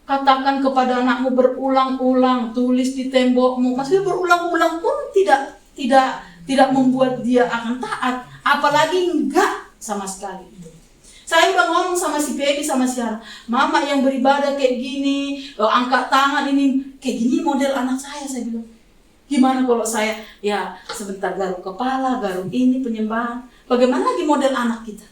Katakan kepada anakmu berulang-ulang, tulis di tembokmu. Maksudnya berulang-ulang pun tidak membuat dia akan taat, apalagi enggak sama sekali. Saya udah ngomong sama si Peggy sama si Hana, mama yang beribadah kayak gini, angkat tangan ini, kayak gini model anak saya bilang. Gimana kalau saya, ya sebentar garuk kepala, garuk ini penyembahan. Bagaimana lagi model anak kita?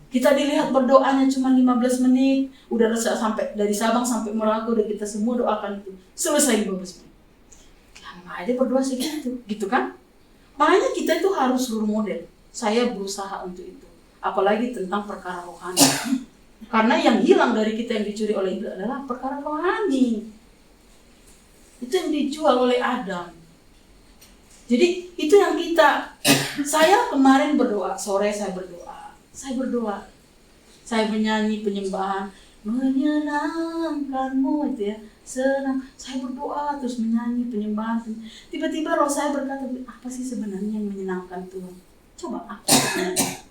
Kita dilihat berdoanya cuma 15 menit, udah sampai dari Sabang sampai Merauke, udah kita semua doakan itu. Selesai 15 menit. Lama aja berdoa segitu, gitu kan? Makanya kita itu harus role model. Saya berusaha untuk itu. Apalagi tentang perkara rohani. Karena yang hilang dari kita yang dicuri oleh iblis adalah perkara rohani. Itu yang dijual oleh Adam. Jadi itu yang saya kemarin berdoa, sore saya berdoa. Saya menyanyi penyembahan, menyenangkanmu itu ya, senang. Saya berdoa terus menyanyi penyembahan. Tiba-tiba roh saya berkata, apa sih sebenarnya yang menyenangkan Tuhan? Coba aku tanya.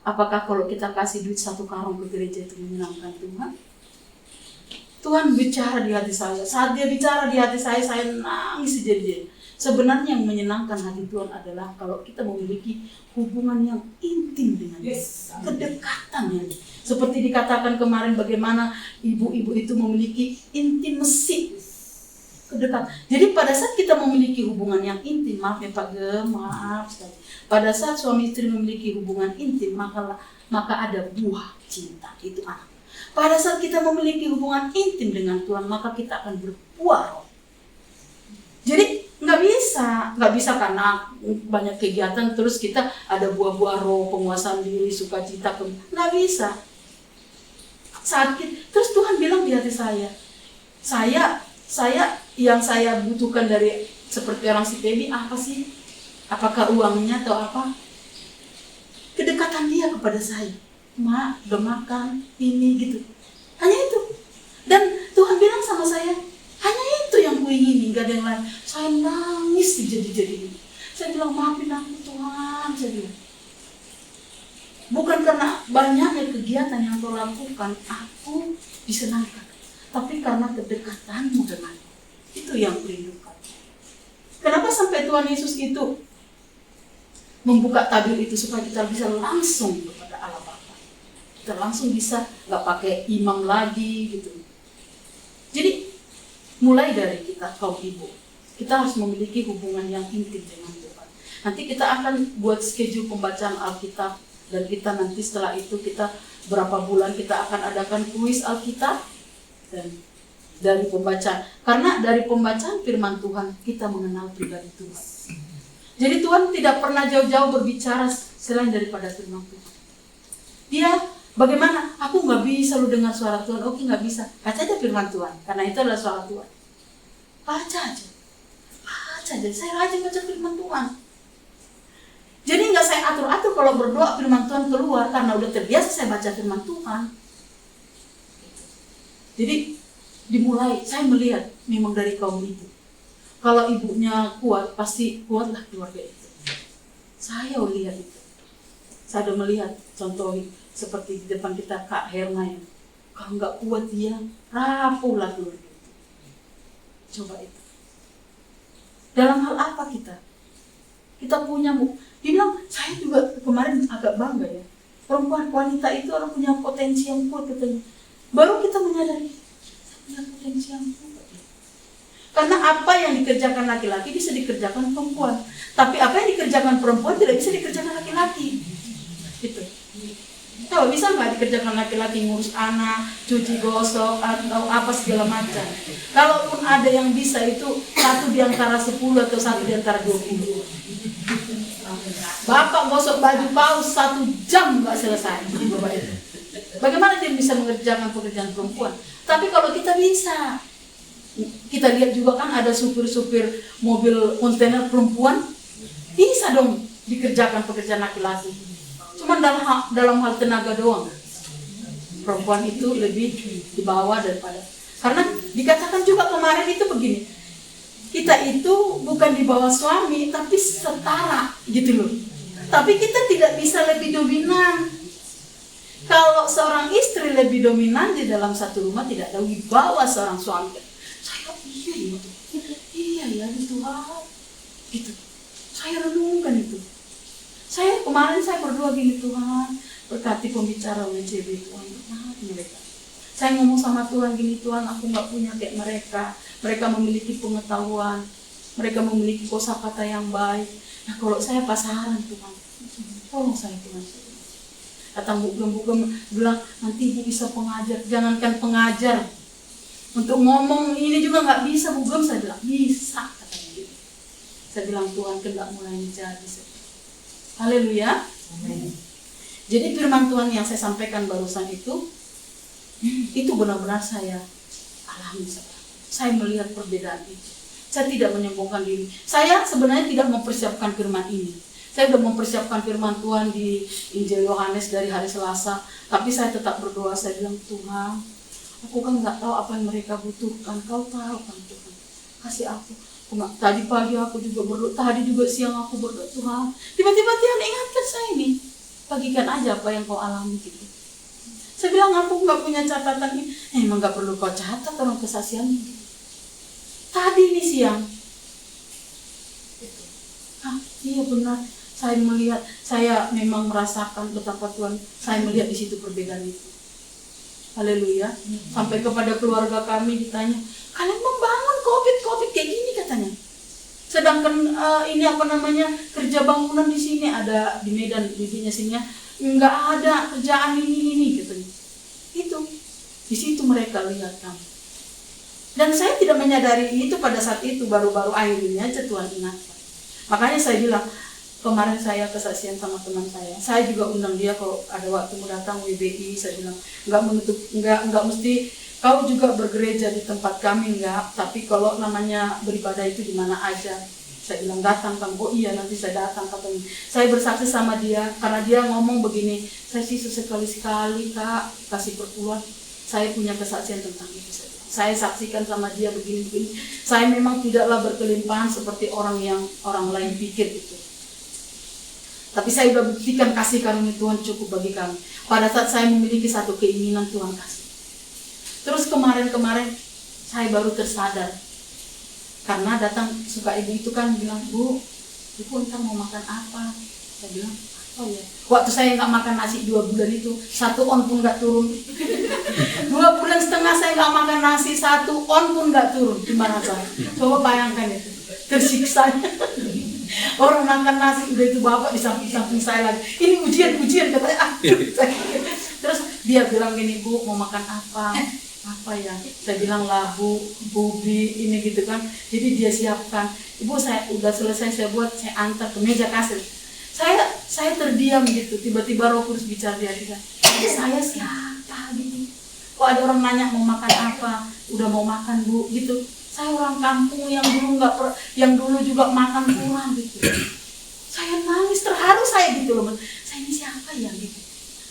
Apakah kalau kita kasih duit 1 karung ke gereja itu menyenangkan Tuhan? Tuhan bicara di hati saya. Saat dia bicara di hati saya nangis sejadi-jadi. Sebenarnya yang menyenangkan hati Tuhan adalah kalau kita memiliki hubungan yang intim dengan Dia. Kedekatan yang seperti dikatakan kemarin bagaimana ibu-ibu itu memiliki intimasi. Kedekat. Jadi pada saat kita memiliki hubungan yang intim, maaf ya Pak Gem, maaf sekali. Pada saat suami istri memiliki hubungan intim, maka ada buah cinta, itu anak. Pada saat kita memiliki hubungan intim dengan Tuhan, maka kita akan berbuah roh. Jadi nggak bisa karena banyak kegiatan terus kita ada buah-buah roh, penguasaan diri, sukacita, nggak bisa. Terus Tuhan bilang di hati saya yang saya butuhkan dari seperti orang si Peggy apa sih? Apakah uangnya atau apa? Kedekatan dia kepada saya. Mak, udah makan, ini gitu. Hanya itu. Dan Tuhan bilang sama saya, hanya itu yang kuingini, gak ada yang lain. Saya nangis jadi-jadi. Saya bilang, maafin aku Tuhan, saya bilang. Bukan karena banyaknya kegiatan yang kau lakukan, aku disenangkan. Tapi karena kedekatanmu denganku. Itu yang kurindukan. Kenapa sampai Tuhan Yesus itu membuka tabir itu supaya kita bisa langsung kepada Allah Bapa. Kita langsung bisa nggak pakai imam lagi gitu. Jadi mulai dari kita kaum ibu, kita harus memiliki hubungan yang intim dengan Tuhan. Nanti kita akan buat schedule pembacaan Alkitab dan kita nanti setelah itu kita berapa bulan kita akan adakan kuis Alkitab dan dari pembacaan. Karena dari pembacaan firman Tuhan kita mengenal pribadi Tuhan. Jadi Tuhan tidak pernah jauh-jauh berbicara selain daripada firman Tuhan. Dia bagaimana? Aku nggak bisa lu dengar suara Tuhan. Oke, nggak bisa. Baca aja firman Tuhan. Karena itu adalah suara Tuhan. Baca aja. Saya rajin baca firman Tuhan. Jadi nggak saya atur-atur kalau berdoa firman Tuhan keluar. Karena udah terbiasa saya baca firman Tuhan. Jadi dimulai, saya melihat memang dari kaum ibu. Kalau ibunya kuat, pasti kuatlah keluarga itu. Saya lihat itu. Saya udah melihat contoh seperti di depan kita Kak Herna ya. Kalau nggak kuat dia, rapuhlah keluarga itu. Coba itu. Dalam hal apa kita? Kita punya, dia bilang, saya juga kemarin agak bangga ya. Perempuan wanita itu orang punya potensi yang kuat katanya. Baru kita menyadari, saya punya potensi yang kuat. Karena apa yang dikerjakan laki-laki bisa dikerjakan perempuan. Tapi apa yang dikerjakan perempuan tidak bisa dikerjakan laki-laki. Gitu. Coba bisa nggak dikerjakan laki-laki ngurus anak, cuci gosok, atau apa segala macam. Kalaupun ada yang bisa itu 1 di antara 10 atau 1 di antara 20. Bapak gosok baju paus 1 jam nggak selesai. Bagaimana dia bisa mengerjakan pekerjaan perempuan? Tapi kalau kita bisa. Kita lihat juga kan ada supir-supir mobil kontainer perempuan, bisa dong dikerjakan pekerjaan laki-laki. Cuma dalam hal tenaga doang. Perempuan itu lebih di bawah daripada. Karena dikatakan juga kemarin itu begini, kita itu bukan di bawah suami, tapi setara gitu loh. Tapi kita tidak bisa lebih dominan. Kalau seorang istri lebih dominan di dalam satu rumah, tidak ada di bawah seorang suami. Iya ya Tuhan, gitu. Saya renungkan itu. Saya kemarin saya berdoa gini, Tuhan berkati pembicara WCB, Tuhan berkati mereka. Saya ngomong sama Tuhan gini, Tuhan aku nggak punya kayak mereka. Mereka memiliki pengetahuan, mereka memiliki kosakata yang baik. Nah kalau saya pasaran Tuhan, tolong saya Tuhan. Datang bukan bilang nanti ibu bisa pengajar, jangankan pengajar. Untuk ngomong ini juga nggak bisa, bukan saya bilang bisa katanya gitu. Saya bilang Tuhan kehendak mulai menjadi. Haleluya. Jadi firman Tuhan yang saya sampaikan barusan itu benar-benar saya alami. Saya melihat perbedaan itu. Saya tidak menyombongkan diri. Saya sebenarnya tidak mempersiapkan firman ini. Saya sudah mempersiapkan firman Tuhan di Injil Yohanes dari hari Selasa. Tapi saya tetap berdoa, saya bilang Tuhan, aku kan nggak tahu apa yang mereka butuhkan. Kau tahu kan Tuhan, kasih aku. Tadi pagi aku juga berdoa, tadi juga siang aku berdoa Tuhan. Tiba-tiba Tuhan ingatkan saya nih, bagikan aja apa yang kau alami gitu. Saya bilang aku nggak punya catatan ini. Emang nggak perlu kau catat orang kesaksian ini. Tadi nih siang. Iya benar. Saya melihat, saya memang merasakan betapa Tuhan. Saya melihat di situ perbedaan itu. Haleluya. Sampai kepada keluarga kami ditanya, kalian membangun COVID kayak gini katanya. Sedangkan ini kerja bangunan di sini ada di Medan, bibinya sini nggak ada kerjaan ini katanya. Itu di situ mereka lihat kami. Dan saya tidak menyadari itu pada saat itu, baru-baru akhirnya Tuhan ingatkan. Makanya saya bilang kemarin saya kesaksian sama teman saya juga undang dia kalau ada waktu mau datang WBI. Saya bilang nggak mesti kau juga bergereja di tempat kami enggak, tapi kalau namanya beribadah itu di mana aja. Saya bilang datang kan, oh iya nanti saya datang katanya. Saya bersaksi sama dia karena dia ngomong begini, saya sih sekali-sekali Kak kasih perpuluhan, saya punya kesaksian tentang itu. Saya saksikan sama dia begini-begini. Saya memang tidaklah berkelimpahan seperti orang lain pikir gitu. Tapi saya sudah buktikan kasih karunia Tuhan cukup bagi kami. Pada saat saya memiliki satu keinginan Tuhan kasih. Terus kemarin saya baru tersadar karena datang suka ibu itu kan bilang, Bu, ibu entar mau makan apa? Saya bilang, oh ya. Waktu saya nggak makan nasi 2 bulan itu 1 on pun nggak turun. 2,5 bulan saya nggak makan nasi 1 on pun nggak turun. Gimana saya? Coba bayangkan itu, tersiksa. Orang makan nasi udah itu bapak di samping saya lagi. Ini ujian katanya. Terus dia bilang gini, Bu mau makan apa? Apa ya? Saya bilang labu, bubi, ini gitu kan. Jadi dia siapkan. Ibu saya udah selesai saya buat, saya antar ke meja kasir. Saya terdiam gitu. Tiba-tiba Roh Kudus bicara di hati saya siapa gitu. Kok ada orang nanya mau makan apa? Udah mau makan Bu gitu. Saya orang kampung yang dulu juga makan kurang gitu. Saya nangis terharu saya gitu loh. Saya ini siapa ya gitu.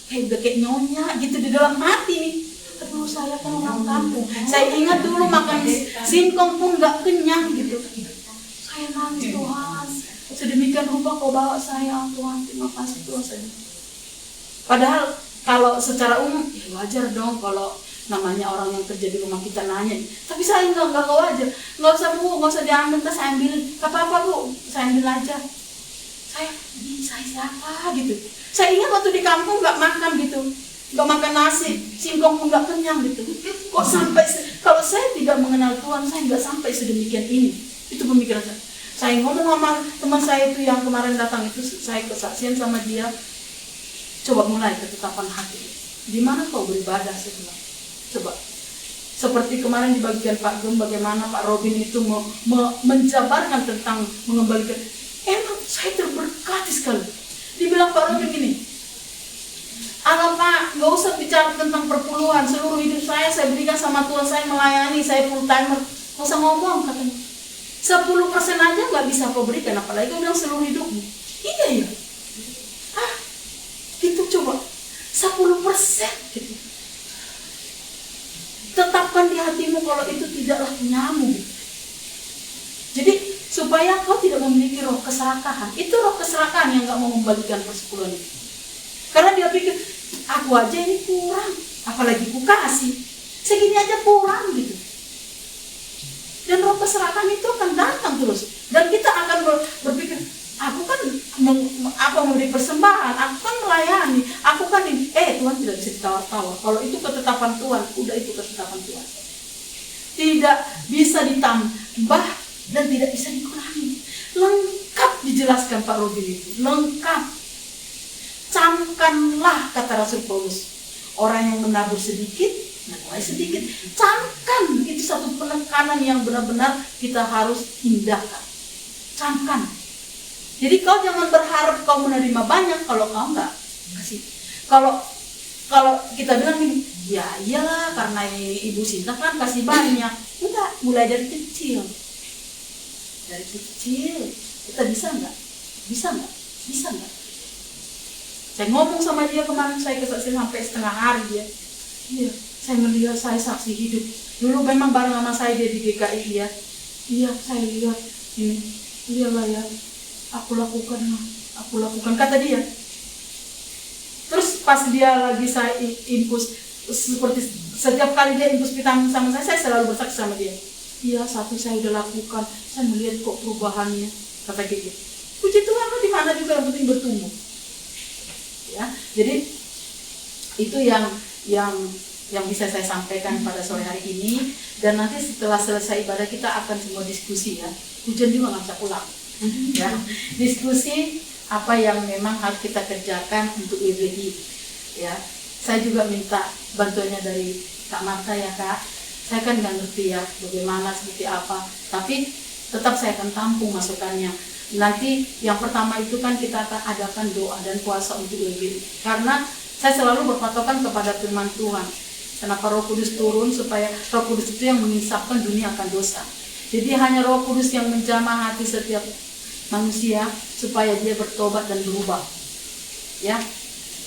Kayak nyonya gitu di dalam hati nih. Aduh saya kan orang kampung. Saya ingat dulu makan singkong pun nggak kenyang gitu. Saya nangis Tuhan. Sedemikian rupa kau bawa saya Tuhan. Terima kasih Tuhan. Padahal kalau secara umum ya wajar dong kalau namanya orang yang kerja di rumah kita nanya. Tapi saya nggak wajar. Nggak usah Bu, nggak usah diambil, saya ambilin. Gak apa-apa Bu, saya ambil aja. Saya siapa gitu. Saya ingat waktu di kampung nggak makan gitu. Nggak makan nasi, singkong pun nggak kenyang gitu. Kok sampai, kalau saya tidak mengenal Tuhan, saya nggak sampai sedemikian ini. Itu pemikiran saya. Saya ngomong sama teman saya itu yang kemarin datang itu, saya kesaksian sama dia. Coba mulai ketetapan hati. Di mana kau beribadah sebelah? Coba. Seperti kemarin di bagian Pak Gem, bagaimana Pak Robin itu menjabarkan tentang mengembalikan. Emang saya terberkati sekali. Dibilang Pak Robin gini, Allah Pak, gak usah bicara tentang perpuluhan. Seluruh hidup saya berikan sama Tuhan, saya melayani, saya full timer. Gak usah ngomong katanya. 10% aja gak bisa kau berikan, apalagi kau bilang seluruh hidupmu. Iya ya. Gitu coba. 10% gitu. Tetapkan di hatimu kalau itu tidaklah punyamu. Jadi supaya kau tidak memiliki roh keserakahan. Itu roh keserakahan yang gak mau membalikan persepuluhan itu. Karena dia pikir, aku aja ini kurang, apalagi ku kasih. Segini aja kurang gitu. Dan roh keserakahan itu akan datang terus. Dan kita akan berpikir, aku kan Kenapa memberi persembahan? Aku kan melayani. Aku kan ini. Tuhan tidak bisa ditawar-tawar. Kalau itu ketetapan Tuhan, udah itu ketetapan Tuhan. Tidak bisa ditambah dan tidak bisa dikurangi. Lengkap dijelaskan Pak Robin itu. Lengkap. Camkanlah, kata Rasul Paulus. Orang yang menabur sedikit, menuai sedikit. Camkan. Itu satu penekanan yang benar-benar kita harus indahkan. Camkan. Jadi kau jangan berharap kau menerima banyak kalau kau enggak kasih. Kalau kita bilang gini, ya iyalah karena Ibu Sinta kan kasih banyak. Enggak, mulai dari kecil. Dari kecil kita bisa enggak? Bisa enggak? Bisa enggak? Saya ngomong sama dia kemarin, saya kesaksian sampai setengah hari dia. Iya, saya melihat, saya saksi hidup. Dulu memang bareng sama saya dia di GKI ya. Iya, saya lihat ini. Iyalah ya. Aku lakukan, kata dia. Terus pas dia lagi saya infus, seperti setiap kali dia infus vitamin sama saya selalu bersaksi sama dia. Iya, satu saya udah lakukan, saya melihat kok perubahannya, kata gitu. Puji Tuhan, di mana juga yang penting bertumbuh. Ya, jadi itu yang bisa saya sampaikan pada sore hari ini. Dan nanti setelah selesai ibadah kita akan semua diskusi ya. Hujan juga nggak bisa pulang. Ya, diskusi apa yang memang harus kita kerjakan untuk WBI. Ya, saya juga minta bantuannya dari Kak Marta ya Kak. Saya kan nggak ngerti ya bagaimana seperti apa, tapi tetap saya akan tampung masukannya. Nanti yang pertama itu kan kita akan adakan doa dan puasa untuk WBI. Karena saya selalu berpatokan kepada firman Tuhan. Kenapa Roh Kudus turun? Supaya Roh Kudus itu yang mengisapkan dunia akan dosa. Jadi hanya Roh Kudus yang menjamah hati setiap manusia supaya dia bertobat dan berubah. Ya.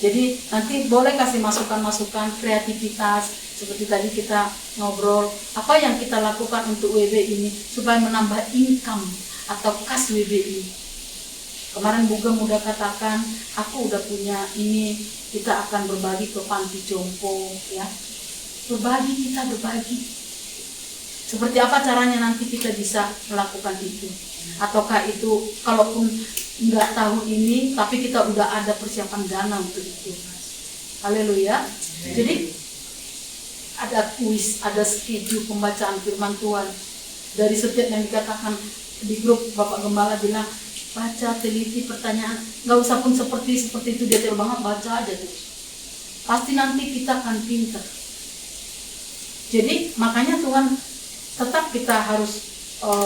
Jadi nanti boleh kasih masukan-masukan kreativitas seperti tadi kita ngobrol apa yang kita lakukan untuk WB ini supaya menambah income atau kas WBI. Kemarin Bugeng udah katakan, aku udah punya ini, kita akan berbagi ke panti jompo ya. Kita berbagi. Seperti apa caranya nanti kita bisa melakukan itu? Ataukah itu kalaupun enggak tahun ini tapi kita udah ada persiapan dana untuk itu. Haleluya. Jadi ada kuis, ada schedule pembacaan firman Tuhan. Dari setiap yang dikatakan di grup Bapak Gembala bilang baca, teliti pertanyaan, nggak usah pun seperti itu detail banget, baca aja tuh. Pasti nanti kita akan pintar. Jadi makanya Tuhan tetap kita harus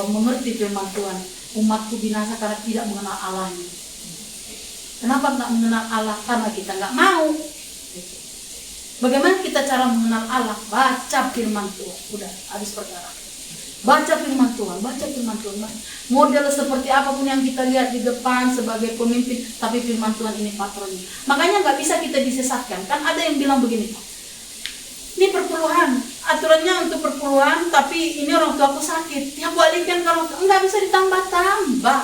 mengerti firman Tuhan. Umatku binasa karena tidak mengenal Allahnya. Kenapa nggak mengenal Allah? Karena kita nggak mau. Bagaimana kita cara mengenal Allah? Baca firman Tuhan. Udah, habis perkara. Baca firman Tuhan, baca firman Tuhan. Model seperti apapun yang kita lihat di depan sebagai pemimpin, tapi firman Tuhan ini patronnya. Makanya nggak bisa kita disesatkan. Kan ada yang bilang begini, ini perpuluhan, aturannya untuk perpuluhan, tapi ini orang tua aku sakit. Ya aku alihkan kalau nggak bisa ditambah-tambah.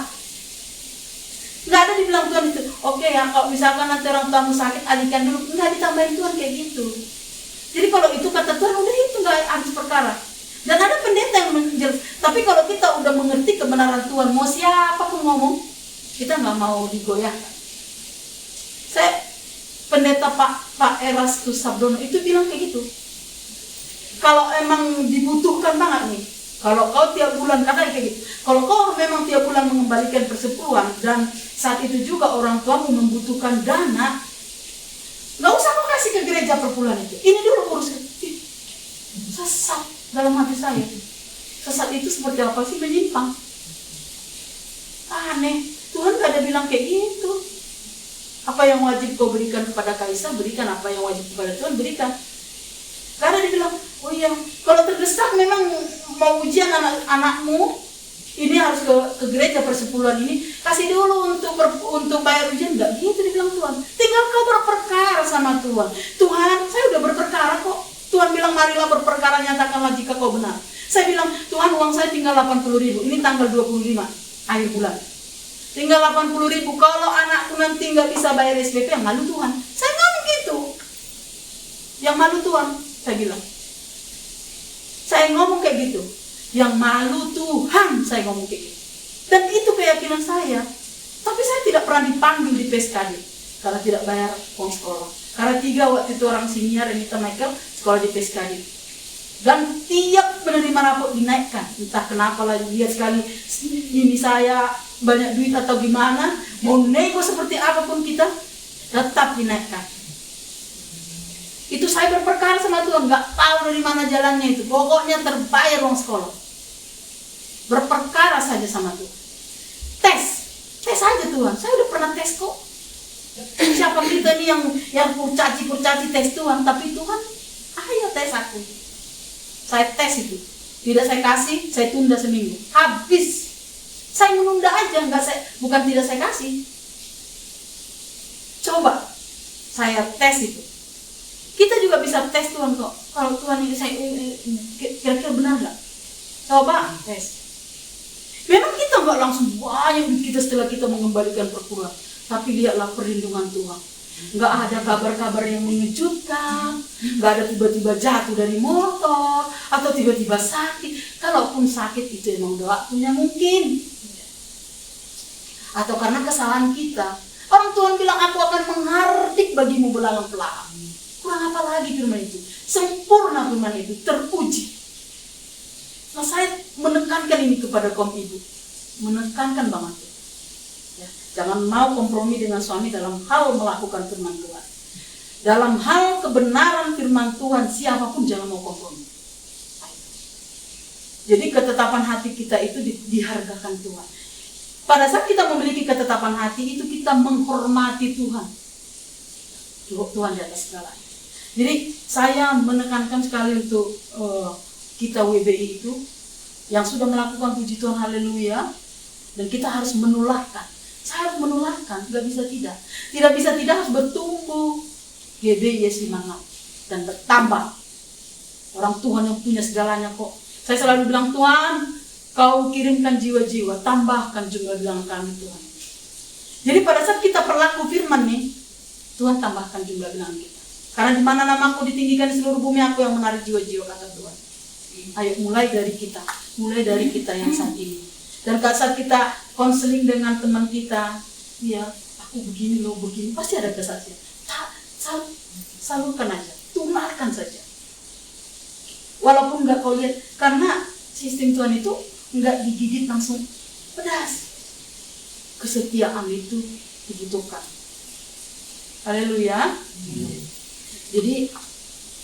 Nggak ada dibilang Tuhan itu. Oke ya, kalau misalkan nanti orang tuamu sakit, alihkan dulu. Nggak ditambahin Tuhan kayak gitu. Jadi kalau itu kata Tuhan, udah itu nggak habis perkara. Dan ada pendeta yang menjelaskan. Tapi kalau kita udah mengerti kebenaran Tuhan, mau siapa pun ngomong, kita nggak mau digoyahkan. Pendeta Pak Erastus Sabdono itu bilang kayak gitu. Kalau emang dibutuhkan banget nih, kalau kau tiap bulan, karena kayak gitu, kalau kau memang tiap bulan mengembalikan persepuluhan dan saat itu juga orang tuamu membutuhkan dana, nggak usah kau kasih ke gereja perpuluhan itu. Ini dulu urus. Sesat dalam hati saya. Sesat itu seperti apa sih? Menyimpang. Aneh. Tuhan gak ada bilang kayak gitu. Apa yang wajib kau berikan kepada Kaisar, berikan. Apa yang wajib kepada Tuhan, berikan. Karena dia bilang, oh iya, kalau terdesak memang mau ujian anak-anakmu, ini harus ke gereja persepuluhan ini, kasih dulu untuk bayar ujian. Enggak gitu dibilang Tuhan. Tinggal kau berperkara sama Tuhan. Tuhan, saya udah berperkara kok. Tuhan bilang, marilah berperkara, nyatakanlah jika kau benar. Saya bilang, Tuhan uang saya tinggal 80.000, ini tanggal 25 akhir bulan. Tinggal 80.000, kalau anakku nanti nggak bisa bayar SPP, yang malu Tuhan. Saya ngomong gitu. Yang malu Tuhan, saya bilang. Saya ngomong kayak gitu. Yang malu Tuhan, saya ngomong kayak gitu. Dan itu keyakinan saya. Tapi saya tidak pernah dipanggil di PSKD karena tidak bayar uang sekolah. Karena 3 waktu itu orang senior Anita Michael sekolah di PSKD. Dan tiap penerima rapot dinaikkan. Entah kenapa lah, lihat sekali ini saya banyak duit atau gimana, mau nego seperti apapun kita, tetap dinaikkan. Itu saya berperkara sama Tuhan, nggak tahu dari mana jalannya itu. Pokoknya terbayar uang sekolah. Berperkara saja sama Tuhan. Tes aja Tuhan. Saya udah pernah tes kok. Siapa kita nih yang kurcaci tes Tuhan, tapi Tuhan, ayo tes aku. Saya tes itu, tidak saya kasih, saya tunda seminggu, habis. Saya menunda aja, bukan tidak saya kasih. Coba saya tes itu. Kita juga bisa tes Tuhan kok. Kalau Tuhan ini saya kira-kira benar nggak? Coba tes. Memang kita nggak langsung banyak kita setelah kita mengembalikan perpuluhan, tapi lihatlah perlindungan Tuhan. Nggak ada kabar-kabar yang mengejutkan, nggak ada tiba-tiba jatuh dari motor atau tiba-tiba sakit. Kalaupun sakit itu emang udah waktunya mungkin, atau karena kesalahan kita. Orang Tuhan bilang aku akan menghardik bagimu belalang pelaham. Kurang apa lagi firman itu? Sempurna firman itu, teruji. Nah, saya menekankan ini kepada kaum ibu, menekankan banget. Ya, jangan mau kompromi dengan suami dalam hal melakukan firman Tuhan. Dalam hal kebenaran firman Tuhan, siapapun jangan mau kompromi. Jadi ketetapan hati kita itu dihargakan Tuhan. Pada saat kita memiliki ketetapan hati itu, kita menghormati Tuhan. Tuhan di atas segalanya. Jadi saya menekankan sekali untuk kita WBI itu yang sudah melakukan puji Tuhan, haleluya, dan kita harus menularkan. Saya harus menularkan, nggak bisa tidak. Tidak bisa tidak, harus bertumbuh. GBI semangat dan bertambah. Orang Tuhan yang punya segalanya kok. Saya selalu bilang, Tuhan, Kau kirimkan jiwa-jiwa, tambahkan jumlah bilangan kami Tuhan. Jadi pada saat kita perlaku firman nih, Tuhan tambahkan jumlah bilangan kita. Karena di mana namaku ditinggikan di seluruh bumi, aku yang menarik jiwa-jiwa, kata Tuhan. Ayo mulai dari kita yang saat ini. Dan saat kita konseling dengan teman kita, ya aku begini loh, begini, pasti ada kesaksian. Salurkan aja, tunarkan saja. Walaupun nggak kau lihat, karena sistem Tuhan itu nggak digigit langsung pedas. Kesetiaan itu dibutuhkan. Haleluya. Jadi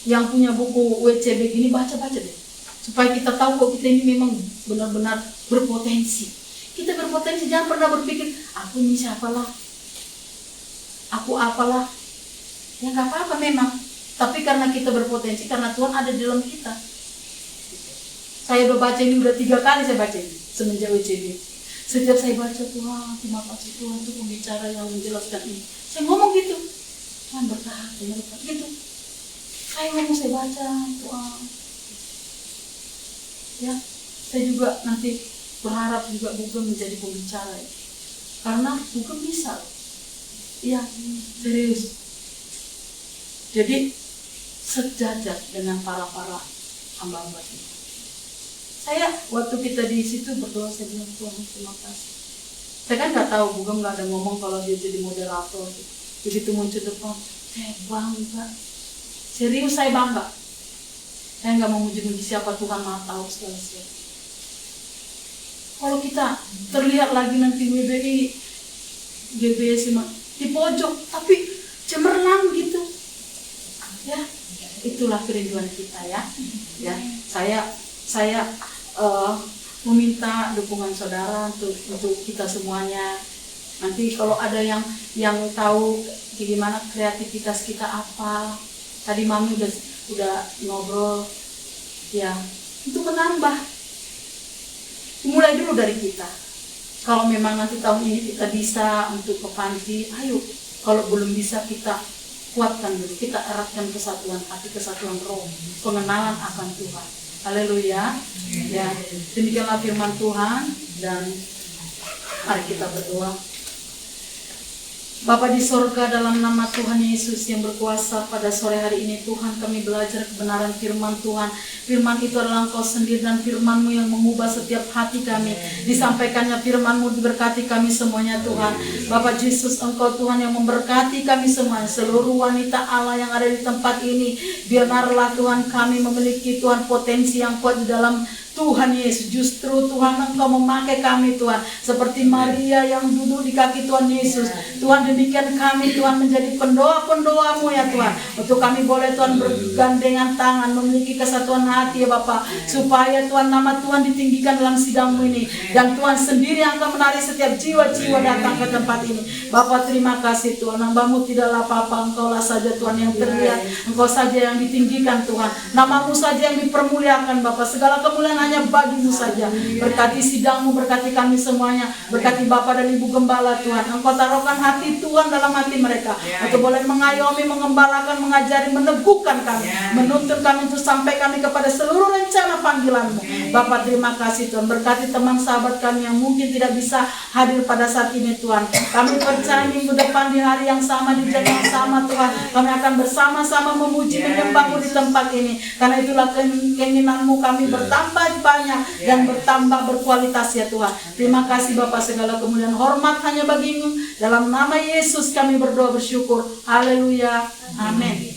yang punya buku WCB gini, baca-baca deh. Supaya kita tahu kok kita ini memang benar-benar berpotensi. Kita berpotensi, jangan pernah berpikir, aku ini siapalah, aku apalah. Ya nggak apa-apa memang. Tapi karena kita berpotensi, karena Tuhan ada di dalam kita. Saya udah baca ini, udah 3 kali saya baca ini semenjak WCB. Setiap saya baca, Tuhan, terima kasih Tuhan untuk pembicara yang menjelaskan ini. Saya ngomong gitu, Tuhan berkata, gitu. Saya ngomong, saya baca, Tuhan. Ya, saya juga nanti berharap juga Google menjadi pembicara ya. Karena Google bisa. Iya, serius. Jadi sejajar dengan para hamba-hamba kita. Saya waktu kita di situ berdoa, saya bilang, Tuhan terima kasih. Saya kan nggak tahu, Google nggak ada ngomong kalau dia jadi moderator. Begitu muncul depan, saya bangga. Serius saya bangga. Saya nggak mau muji-muji siapa, Tuhan Maha tahu segala sesuatu. Kalau kita terlihat lagi nanti WBI, GBS di pojok, tapi cemerlang gitu. Ya, itulah kerinduan kita ya. Ya, saya meminta dukungan saudara untuk kita semuanya. Nanti kalau ada yang tahu gimana kreativitas kita apa, tadi Mami udah ngobrol, ya itu menambah. Mulai dulu dari kita. Kalau memang nanti tahun ini kita bisa untuk ke panti, ayo. Kalau belum bisa kita kuatkan dulu, kita eratkan kesatuan hati, kesatuan roh, pengenalan akan Tuhan. Haleluya. Ya, demikianlah firman Tuhan, dan mari kita berdoa. Bapa di sorga, dalam nama Tuhan Yesus yang berkuasa, pada sore hari ini Tuhan kami belajar kebenaran firman Tuhan. Firman itu adalah Engkau sendiri dan firman-Mu yang mengubah setiap hati kami. Disampaikannya firman-Mu diberkati kami semuanya Tuhan. Bapak Yesus, Engkau Tuhan yang memberkati kami semuanya, seluruh wanita Allah yang ada di tempat ini. Biarlah Tuhan kami memiliki Tuhan potensi yang kuat di dalam Tuhan Yesus. Justru Tuhan Engkau memakai kami Tuhan, seperti Maria yang duduk di kaki Tuhan Yesus. Tuhan, demikian kami Tuhan menjadi pendoa-pendoa-Mu ya Tuhan, untuk kami boleh Tuhan bergandengan tangan, memiliki kesatuan hati ya Bapak, supaya Tuhan nama Tuhan ditinggikan dalam sidang-Mu ini, dan Tuhan sendiri yang akan menarik setiap jiwa-jiwa datang ke tempat ini. Bapak terima kasih Tuhan, hamba-Mu tidaklah apa-apa, Engkaulah saja Tuhan yang terlihat, Engkau saja yang ditinggikan Tuhan, nama-Mu saja yang dipermuliakan Bapak, segala kemuliaan hanya bagi-Mu saja. Berkati sidang-Mu, berkati kami semuanya, berkati Bapak dan Ibu Gembala Tuhan. Engkau taruhkan hati Tuhan dalam hati mereka, untuk boleh mengayomi, mengembalakan, mengajari, meneguhkan kami, menuntun kami untuk sampai kami kepada seluruh rencana panggilan-Mu. Bapak terima kasih Tuhan, berkati teman sahabat kami yang mungkin tidak bisa hadir pada saat ini Tuhan. Kami percaya minggu depan di hari yang sama, di jam yang sama Tuhan, kami akan bersama-sama memuji, menyembah-Mu di tempat ini. Karena itulah keinginan-Mu kami bertambah banyak dan bertambah berkualitas ya Tuhan. Terima kasih Bapak, segala kemuliaan hormat hanya bagi-Mu. Dalam nama Yesus kami berdoa bersyukur. Haleluya. Amin.